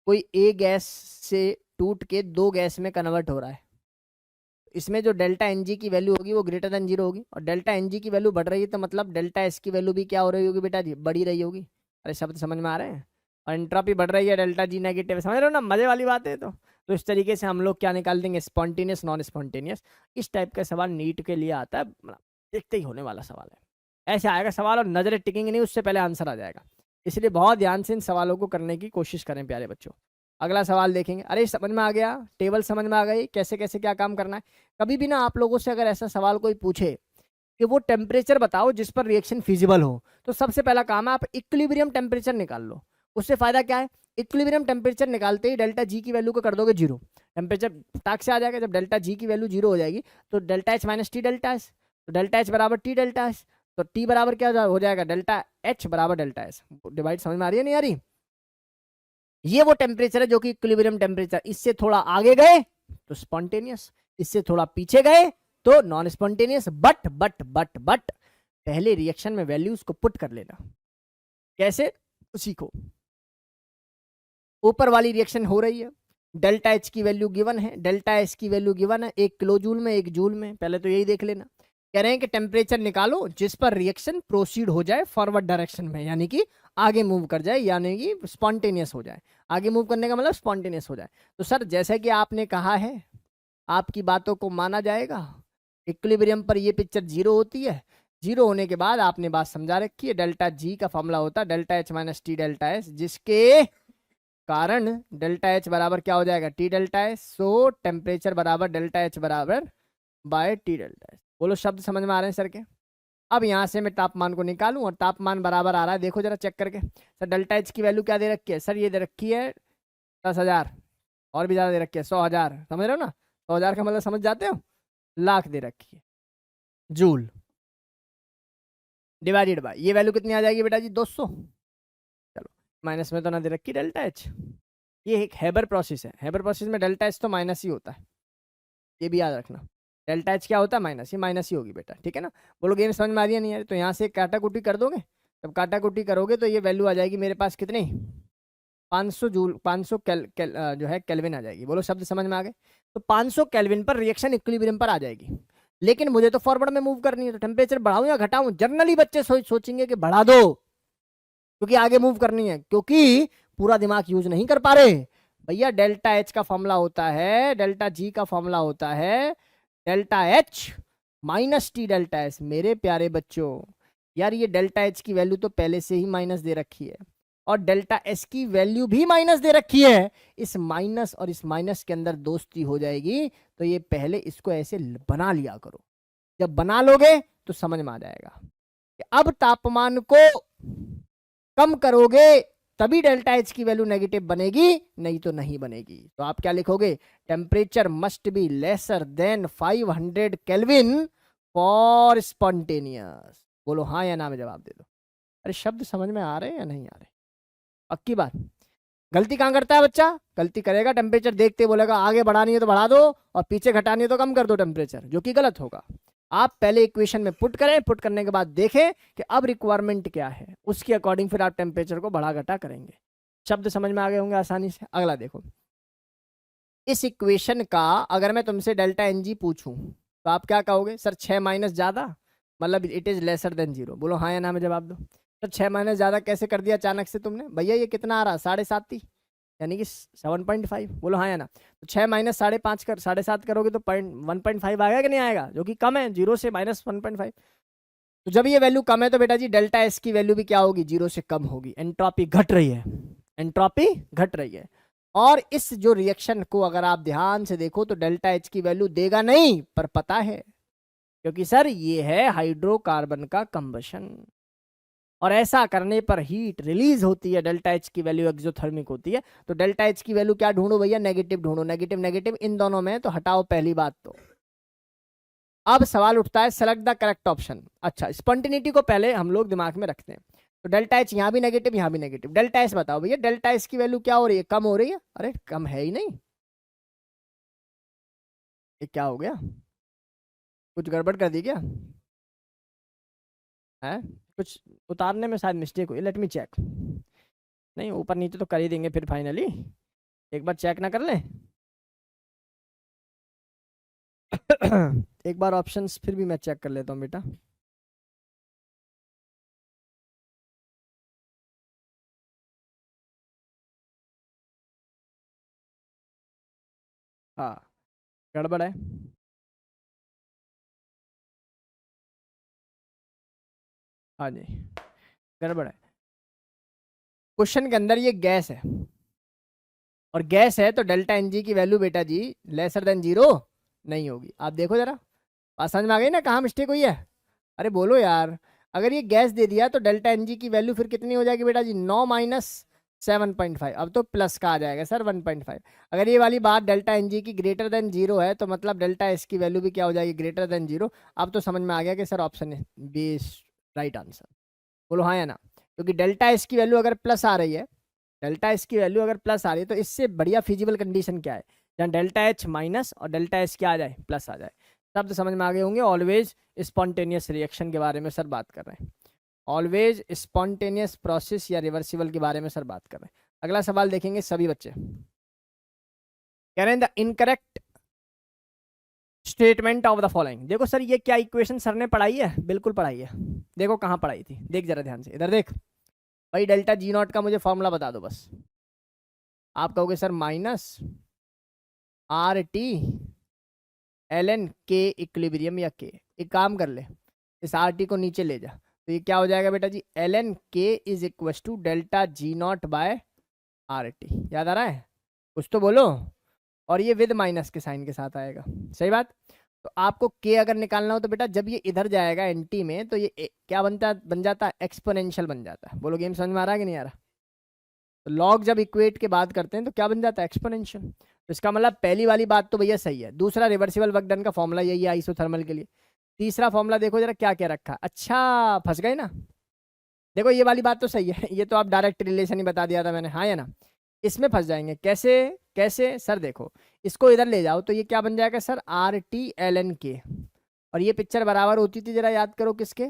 कोई ए गैस से टूट के दो गैस में कन्वर्ट हो रहा है, इसमें जो डेल्टा एन जी की वैल्यू होगी वो ग्रेटर देन जीरो होगी, और डेल्टा एन जी की वैल्यू बढ़ रही है, तो मतलब डेल्टा एस की वैल्यू भी क्या हो रही होगी बेटा जी? बढ़ी रही होगी। अरे शब्द समझ में आ रहे हैं? और एंट्रोपी बढ़ रही है, डेल्टा जी नेगेटिव, समझ रहे हो ना? मजे वाली बात है। तो इस तरीके से हम लोग क्या निकाल देंगे? Spontaneous non spontaneous. इस टाइप का सवाल नीट के लिए आता है, मतलब देखते ही होने वाला सवाल है। ऐसे आएगा सवाल और नजरें टिकेंगे नहीं, उससे पहले आंसर आ जाएगा। इसलिए बहुत ध्यान से इन सवालों को करने की कोशिश करें प्यारे बच्चों। अगला सवाल देखेंगे। अरे समझ में आ गया? टेबल समझ में आ गई कैसे कैसे क्या काम करना है? कभी भी ना आप लोगों से अगर ऐसा सवाल कोई पूछे कि वो टेम्परेचर बताओ जिस पर रिएक्शन फिजिबल हो, तो सबसे पहला काम है आप इक्विलिब्रियम टेम्परेचर निकाल लो। उससे फायदा क्या है? इक्विलिब्रियम टेम्परेचर निकालते ही डेल्टा जी की वैल्यू को कर दोगे जीरो, टेम्परेचर टाक से आ जाएगा। जब डेल्टा जी की वैल्यू जीरो हो जाएगी तो delta H minus T delta S, तो डेल्टा एच बराबर टी डेल्टा एस, तो टी बराबर क्या हो जाएगा? डेल्टा एच बराबर डेल्टा एस। डिवाइड समझ में आ रही है नहीं आ रही? ये वो टेम्परेचर है जो कि इक्विलिब्रियम टेम्परेचर। इससे थोड़ा आगे गए तो स्पॉन्टेनियस, इससे थोड़ा पीछे गए तो नॉन स्पॉन्टेनियस। बट पहले रिएक्शन में वैल्यूज को पुट कर लेना। कैसे? सीखो। ऊपर वाली रिएक्शन हो रही है, डेल्टा एच की वैल्यू गिवन है, डेल्टा एस की वैल्यू गिवन है, 1 किलो जूल में 1 जूल में, पहले तो यही देख लेना। कह रहे हैं कि टेम्परेचर निकालो जिस पर रिएक्शन प्रोसीड हो जाए फॉरवर्ड डायरेक्शन में, यानी कि आगे मूव कर जाए, यानी कि स्पॉन्टेनियस हो जाए। आगे मूव करने का मतलब स्पॉन्टेनियस हो जाए। तो सर जैसे कि आपने कहा है, आपकी बातों को माना जाएगा। इक्विलिब्रियम पर ये पिक्चर जीरो होती है। जीरो होने के बाद आपने बात समझा रखी है, डेल्टा जी का फॉर्मूला होता है delta H minus T delta S, जिसके कारण डेल्टा एच बराबर क्या हो जाएगा, टी डेल्टा एस। सो टेम्परेचर बराबर डेल्टा एच बराबर बाय टी डेल्टा एस। बोलो शब्द समझ में आ रहे हैं सर के? अब यहां से मैं तापमान को निकालूं और तापमान बराबर आ रहा है, देखो जरा चेक करके। सर डेल्टा एच की वैल्यू क्या दे रखी है? सर ये दे रखी है 10,000, और भी ज्यादा दे रखी है 100,000। समझ रहे हो ना? 100,000 का मतलब समझ जाते हो? लाख दे रखी है। जूल डिवाइडेड बाय ये वैल्यू कितनी आ जाएगी बेटा जी? 200। चलो माइनस में तो ना दे रखी डेल्टा एच। ये एक हैबर प्रोसेस है, हैबर प्रोसेस में डेल्टा एच तो माइनस ही होता है, ये भी याद रखना। डेल्टा एच क्या होता है? माइनस, ये माइनस ही होगी बेटा, ठीक है ना? बोलो गेम समझ में आ रही है नहीं आ रही? तो यहाँ से काटा कुटी कर दोगे। जब काटा कुटी करोगे तो ये वैल्यू आ जाएगी मेरे पास कितनी, 500 जूल, 500 जो है केल्विन आ जाएगी। बोलो शब्द समझ में आ गए? तो 500 केल्विन पर रिएक्शन इक्विलिब्रियम पर आ जाएगी। लेकिन मुझे तो फॉरवर्ड में मूव करनी है, तो टेम्परेचर बढ़ाऊं या घटाऊं? जनरली बच्चे सोचेंगे कि बढ़ा दो, क्योंकि आगे मूव करनी है, क्योंकि पूरा दिमाग यूज नहीं कर पा रहे भैया। डेल्टा एच का फॉर्मूला होता है, डेल्टा जी का फॉर्मूला होता है delta H minus T delta S. मेरे प्यारे बच्चों, यार ये डेल्टा एच की वैल्यू तो पहले से ही माइनस दे रखी है, और डेल्टा एस की वैल्यू भी माइनस दे रखी है। इस माइनस और इस माइनस के अंदर दोस्ती हो जाएगी, तो ये पहले इसको ऐसे बना लिया करो। जब बना लोगे तो समझ में आ जाएगा कि अब तापमान को कम करोगे तभी डेल्टा एच की वैल्यू नेगेटिव बनेगी, नहीं तो नहीं बनेगी। तो आप क्या लिखोगे? Temperature must be lesser than 500 kelvin for spontaneous. बोलो हाँ या ना में जवाब दे दो। अरे शब्द समझ में आ रहे हैं या नहीं आ रहे? पक्की बात। गलती कहाँ करता है बच्चा? गलती करेगा टेम्परेचर देखते बोलेगा आगे बढ़ानी है तो बढ़ा दो, और पीछे घटानी है तो कम कर दो टेम्परेचर, जो कि गलत होगा। आप पहले इक्वेशन में पुट करें, पुट करने के बाद देखें कि अब रिक्वायरमेंट क्या है, उसके अकॉर्डिंग फिर आप टेम्परेचर को बढ़ा घटा करेंगे। शब्द समझ में आ गए होंगे आसानी से। अगला देखो, इस इक्वेशन का अगर मैं तुमसे डेल्टा एन जी पूछूं तो आप क्या कहोगे? सर 6 माइनस ज्यादा, मतलब इट इज लेसर देन 0। बोलो हाँ या ना में जवाब दो। सर 6 माइनस ज्यादा कैसे कर दिया अचानक से तुमने? भैया ये कितना आ रहा? 7.5, यानी कि 7.5। बोलो हाँ या ना। तो 6 माइनस 5.5 कर 7.5 करोगे तो 1.5 आएगा कि नहीं आएगा? जो कि कम है, 0 से माइनस 1.5। तो जब ये वैल्यू कम है तो बेटा जी डेल्टा एस की वैल्यू भी क्या होगी? 0 से कम होगी। एंट्रोपी घट रही है, एंट्रोपी घट रही है। और इस जो रिएक्शन को अगर आप ध्यान से देखो तो डेल्टा एच की वैल्यू देगा नहीं, पर पता है, क्योंकि सर ये है हाइड्रोकार्बन का कंबशन, और ऐसा करने पर हीट रिलीज होती है। डेल्टा एच की वैल्यू एक्सोथर्मिक होती है। तो डेल्टा एच की वैल्यू क्या ढूंढो भैया? नेगेटिव ढूंढो। नेगेटिव नेगेटिव इन दोनों में, तो हटाओ पहली बात तो। अब सवाल उठता है सेलेक्ट द करेक्ट ऑप्शन। अच्छा, स्पॉन्टेनिटी को पहले हम लोग दिमाग में रखते हैं। तो डेल्टा एच यहाँ भी नेगेटिव, यहाँ भी नेगेटिव। डेल्टा एस बताओ भैया, डेल्टा एस की वैल्यू क्या हो रही है? कम हो रही है। अरे कम है ही नहीं, ये क्या हो गया? कुछ गड़बड़ कर दी क्या है? कुछ उतारने में शायद मिस्टेक हुई। Let me check. नहीं, ऊपर नीचे तो कर ही देंगे फिर फाइनली, एक बार चेक ना कर ले। एक बार ऑप्शंस फिर भी मैं चेक कर लेता हूँ बेटा। हाँ, गड़बड़ है। हाँ जी, गड़बड़ है। क्वेश्चन के अंदर ये गैस है, और गैस है तो डेल्टा एन जी की वैल्यू बेटा जी लेसर देन 0 नहीं होगी। आप देखो जरा, बात समझ में आ गई ना कहाँ मिस्टेक हुई है? अरे बोलो यार, अगर ये गैस दे दिया तो डेल्टा एन जी की वैल्यू फिर कितनी हो जाएगी बेटा जी? 9 माइनस 7.5। अब तो प्लस का आ जाएगा सर 1.5। अगर ये वाली बात डेल्टा एन जी की ग्रेटर देन 0 है तो मतलब डेल्टा एस की वैल्यू भी क्या हो जाएगी? Greater than 0। अब तो समझ में आ गया कि सर ऑप्शन है बी राइट आंसर। बोलो हाँ या ना? क्योंकि डेल्टा एस की वैल्यू अगर प्लस आ रही है, डेल्टा एस की वैल्यू अगर प्लस आ रही है, तो इससे बढ़िया फिजिबल कंडीशन क्या है? जहाँ डेल्टा एच माइनस और डेल्टा एस क्या आ जाए? प्लस आ जाए। शब्द समझ में आ गए होंगे। ऑलवेज स्पॉन्टेनियस रिएक्शन के बारे में सर बात कर रहे हैं, ऑलवेज स्पॉन्टेनियस प्रोसेस या रिवर्सिबल के बारे में सर बात कर रहे हैं। अगला सवाल देखेंगे सभी बच्चे। कह रहे हैं the incorrect statement of the following. देखो सर ये क्या इक्वेशन सर ने पढ़ाई है, बिल्कुल पढ़ाई है। देखो कहाँ पढ़ाई थी, देख जरा ध्यान से, इधर देख भाई, डेल्टा जी नॉट का मुझे फॉर्मूला बता दो बस। आप कहोगे sir minus R T L N K equilibrium या के। एक काम कर ले, इस आर टी को नीचे ले जा, तो ये क्या हो जाएगा बेटा जी, L N K is equal to delta G not by R T. याद आ रहा है, कुछ तो बोलो। और ये विद माइनस के साइन के साथ आएगा, सही बात। तो आपको के अगर निकालना हो तो बेटा जब ये इधर जाएगा एनटी में, तो ये क्या बन जाता है, एक्सपोनेंशियल बन जाता है। बोलो गेम समझ में आ रहा है कि नहीं आ रहा। तो लॉग जब इक्वेट के बात करते हैं तो क्या बन जाता है, एक्सपोनेंशियल। तो इसका मतलब पहली वाली बात तो भैया सही है। दूसरा, रिवर्सिबल वर्क डन का फॉर्मूला यही है आइसोथर्मल के लिए। तीसरा फॉर्मूला देखो जरा क्या क्या रखा, अच्छा फंस गए ना। देखो ये वाली बात तो सही है, ये तो आप डायरेक्ट रिलेशन ही बता दिया था मैंने, हाँ या ना। इसमें फंस जाएंगे कैसे, कैसे सर, देखो इसको इधर ले जाओ तो ये क्या बन जाएगा sir, R T L N K. और ये पिक्चर बराबर होती थी, जरा याद करो किसके,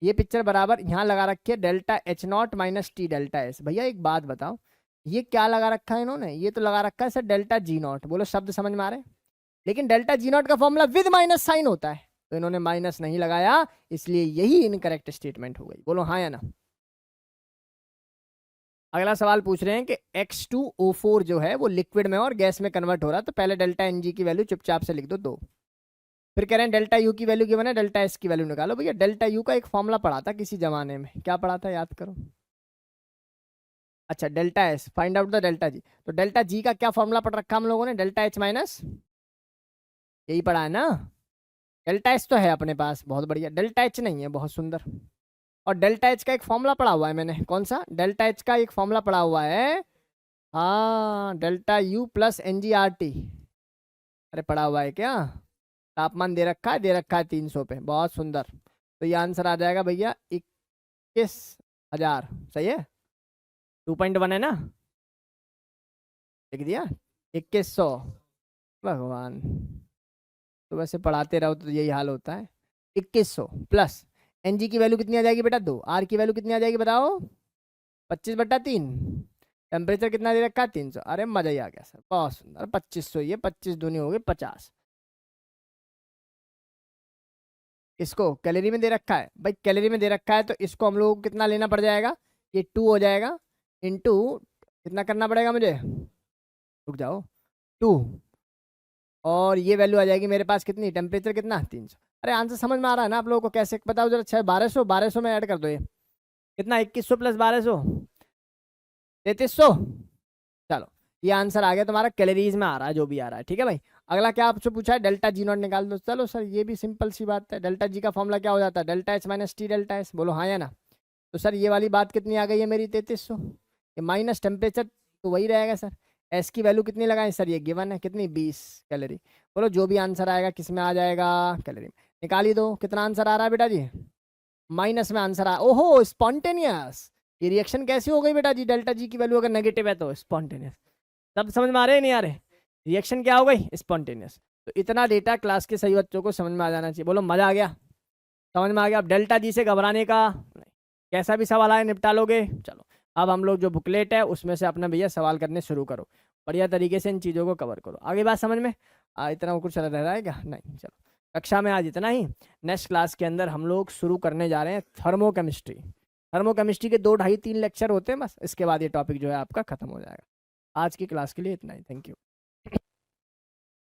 ये पिक्चर बराबर यहाँ लगा रखी है delta H not minus T delta S. भैया एक बात बताओ, ये क्या लगा रखा है इन्होंने, ये तो लगा रखा है सर डेल्टा जी नॉट। बोलो शब्द समझ में आ रहे हैं, लेकिन डेल्टा जी नॉट का फॉर्मूला विद माइनस साइन होता है, तो इन्होंने माइनस नहीं लगाया, इसलिए यही इनकरेक्ट स्टेटमेंट हो गई। बोलो हाँ या ना। अगला सवाल पूछ रहे हैं कि X2O4 जो है वो लिक्विड में और गैस में कन्वर्ट हो रहा है, तो पहले डेल्टा एनजी की वैल्यू चुपचाप से लिख दो 2। फिर कह रहे हैं डेल्टा यू की वैल्यू गिवन है, डेल्टा एस की वैल्यू निकालो। भैया डेल्टा यू का एक फॉर्मूला पढ़ा था किसी जमाने में, क्या पढ़ा था याद करो। अच्छा delta S, find out the delta जी। तो डेल्टा जी का क्या फॉर्मूला पढ़ रखा हम लोगों ने, डेल्टा एच माइनस, यही पढ़ा है ना। डेल्टा एच तो है अपने पास, बहुत बढ़िया। डेल्टा एच नहीं है, बहुत सुंदर। और डेल्टा एच का एक फॉर्मूला पढ़ा हुआ है मैंने, कौन सा, डेल्टा एच का एक फॉर्मूला पढ़ा हुआ है, हाँ delta U plus N G R T. अरे पढ़ा हुआ है क्या, तापमान दे रखा है, दे रखा है 300 पे, बहुत सुंदर। तो ये आंसर आ जाएगा भैया 21,000, सही है। 2.1 है ना, लिख दिया 2100। भगवान, तो वैसे पढ़ाते रहो तो यही हाल होता है। 2100 प्लस एन जी की वैल्यू कितनी आ जाएगी बेटा 2, आर की वैल्यू कितनी आ जाएगी बताओ, 25/3। टेम्परेचर कितना दे रखा है 300। अरे मजा ही आ गया सर, बहुत सुंदर। 2500, ये 25 दूनी हो गई 50। इसको कैलोरी में दे रखा है भाई, कैलोरी में दे रखा है तो इसको हम लोगों को कितना लेना पड़ जाएगा, ये 2 हो जाएगा इंटू, कितना करना पड़ेगा मुझे, रुक जाओ, 2। और ये वैल्यू आ जाएगी मेरे पास कितनी, टेम्परेचर कितना 300। अरे आंसर समझ में आ रहा है ना आप लोगों को, कैसे बताओ जरा। 1200 में ऐड कर दो, ये कितना, 2100 प्लस 1200, 3300। चलो ये आंसर आ गया तुम्हारा, कैलोरीज में आ रहा है जो भी आ रहा है, ठीक है भाई। अगला क्या आपसे पूछा है, डेल्टा जी नॉट निकाल दो। चलो सर ये भी सिंपल सी बात है, डेल्टा जी का फॉर्मूला क्या हो जाता है, delta H minus T delta S. बोलो हाँ या ना। तो सर ये वाली बात कितनी आ गई है मेरी, 3300। ये माइनस टेम्परेचर तो वही रहेगा सर। एस की वैल्यू कितनी लगाएं सर, ये गिवन है कितनी, 20 कैलोरी। बोलो जो भी आंसर आएगा किस में आ जाएगा, कैलोरी में। निकाल ही दो, कितना आंसर आ रहा है बेटा जी, माइनस में आंसर आ, ओहो स्पॉन्टेनियस। ये रिएक्शन कैसी हो गई बेटा जी, डेल्टा जी की वैल्यू अगर नेगेटिव है तो स्पॉन्टेनियस। सब समझ में आ रहे हैं नहीं आ रहे, रिएक्शन क्या हो गई, स्पॉन्टेनियस। तो इतना डेटा क्लास के सही बच्चों को समझ में आ जाना चाहिए। बोलो मजा आ गया, समझ में आ गया। अब डेल्टा जी से घबराने का नहीं, कैसा भी सवाल आए निपटा लोगे। चलो अब हम लोग जो बुकलेट है उसमें से अपना भैया सवाल करने शुरू करो, बढ़िया तरीके से इन चीज़ों को कवर करो। आगे बात समझ में इतना कुछ रह रहा है क्या, नहीं। चलो कक्षा में आज इतना ही। नेक्स्ट क्लास के अंदर हम लोग शुरू करने जा रहे हैं थर्मोकेमिस्ट्री। थर्मोकेमिस्ट्री के 2, 2.5, 3 लेक्चर होते हैं बस, इसके बाद ये टॉपिक जो है आपका खत्म हो जाएगा। आज की क्लास के लिए इतना ही, थैंक यू।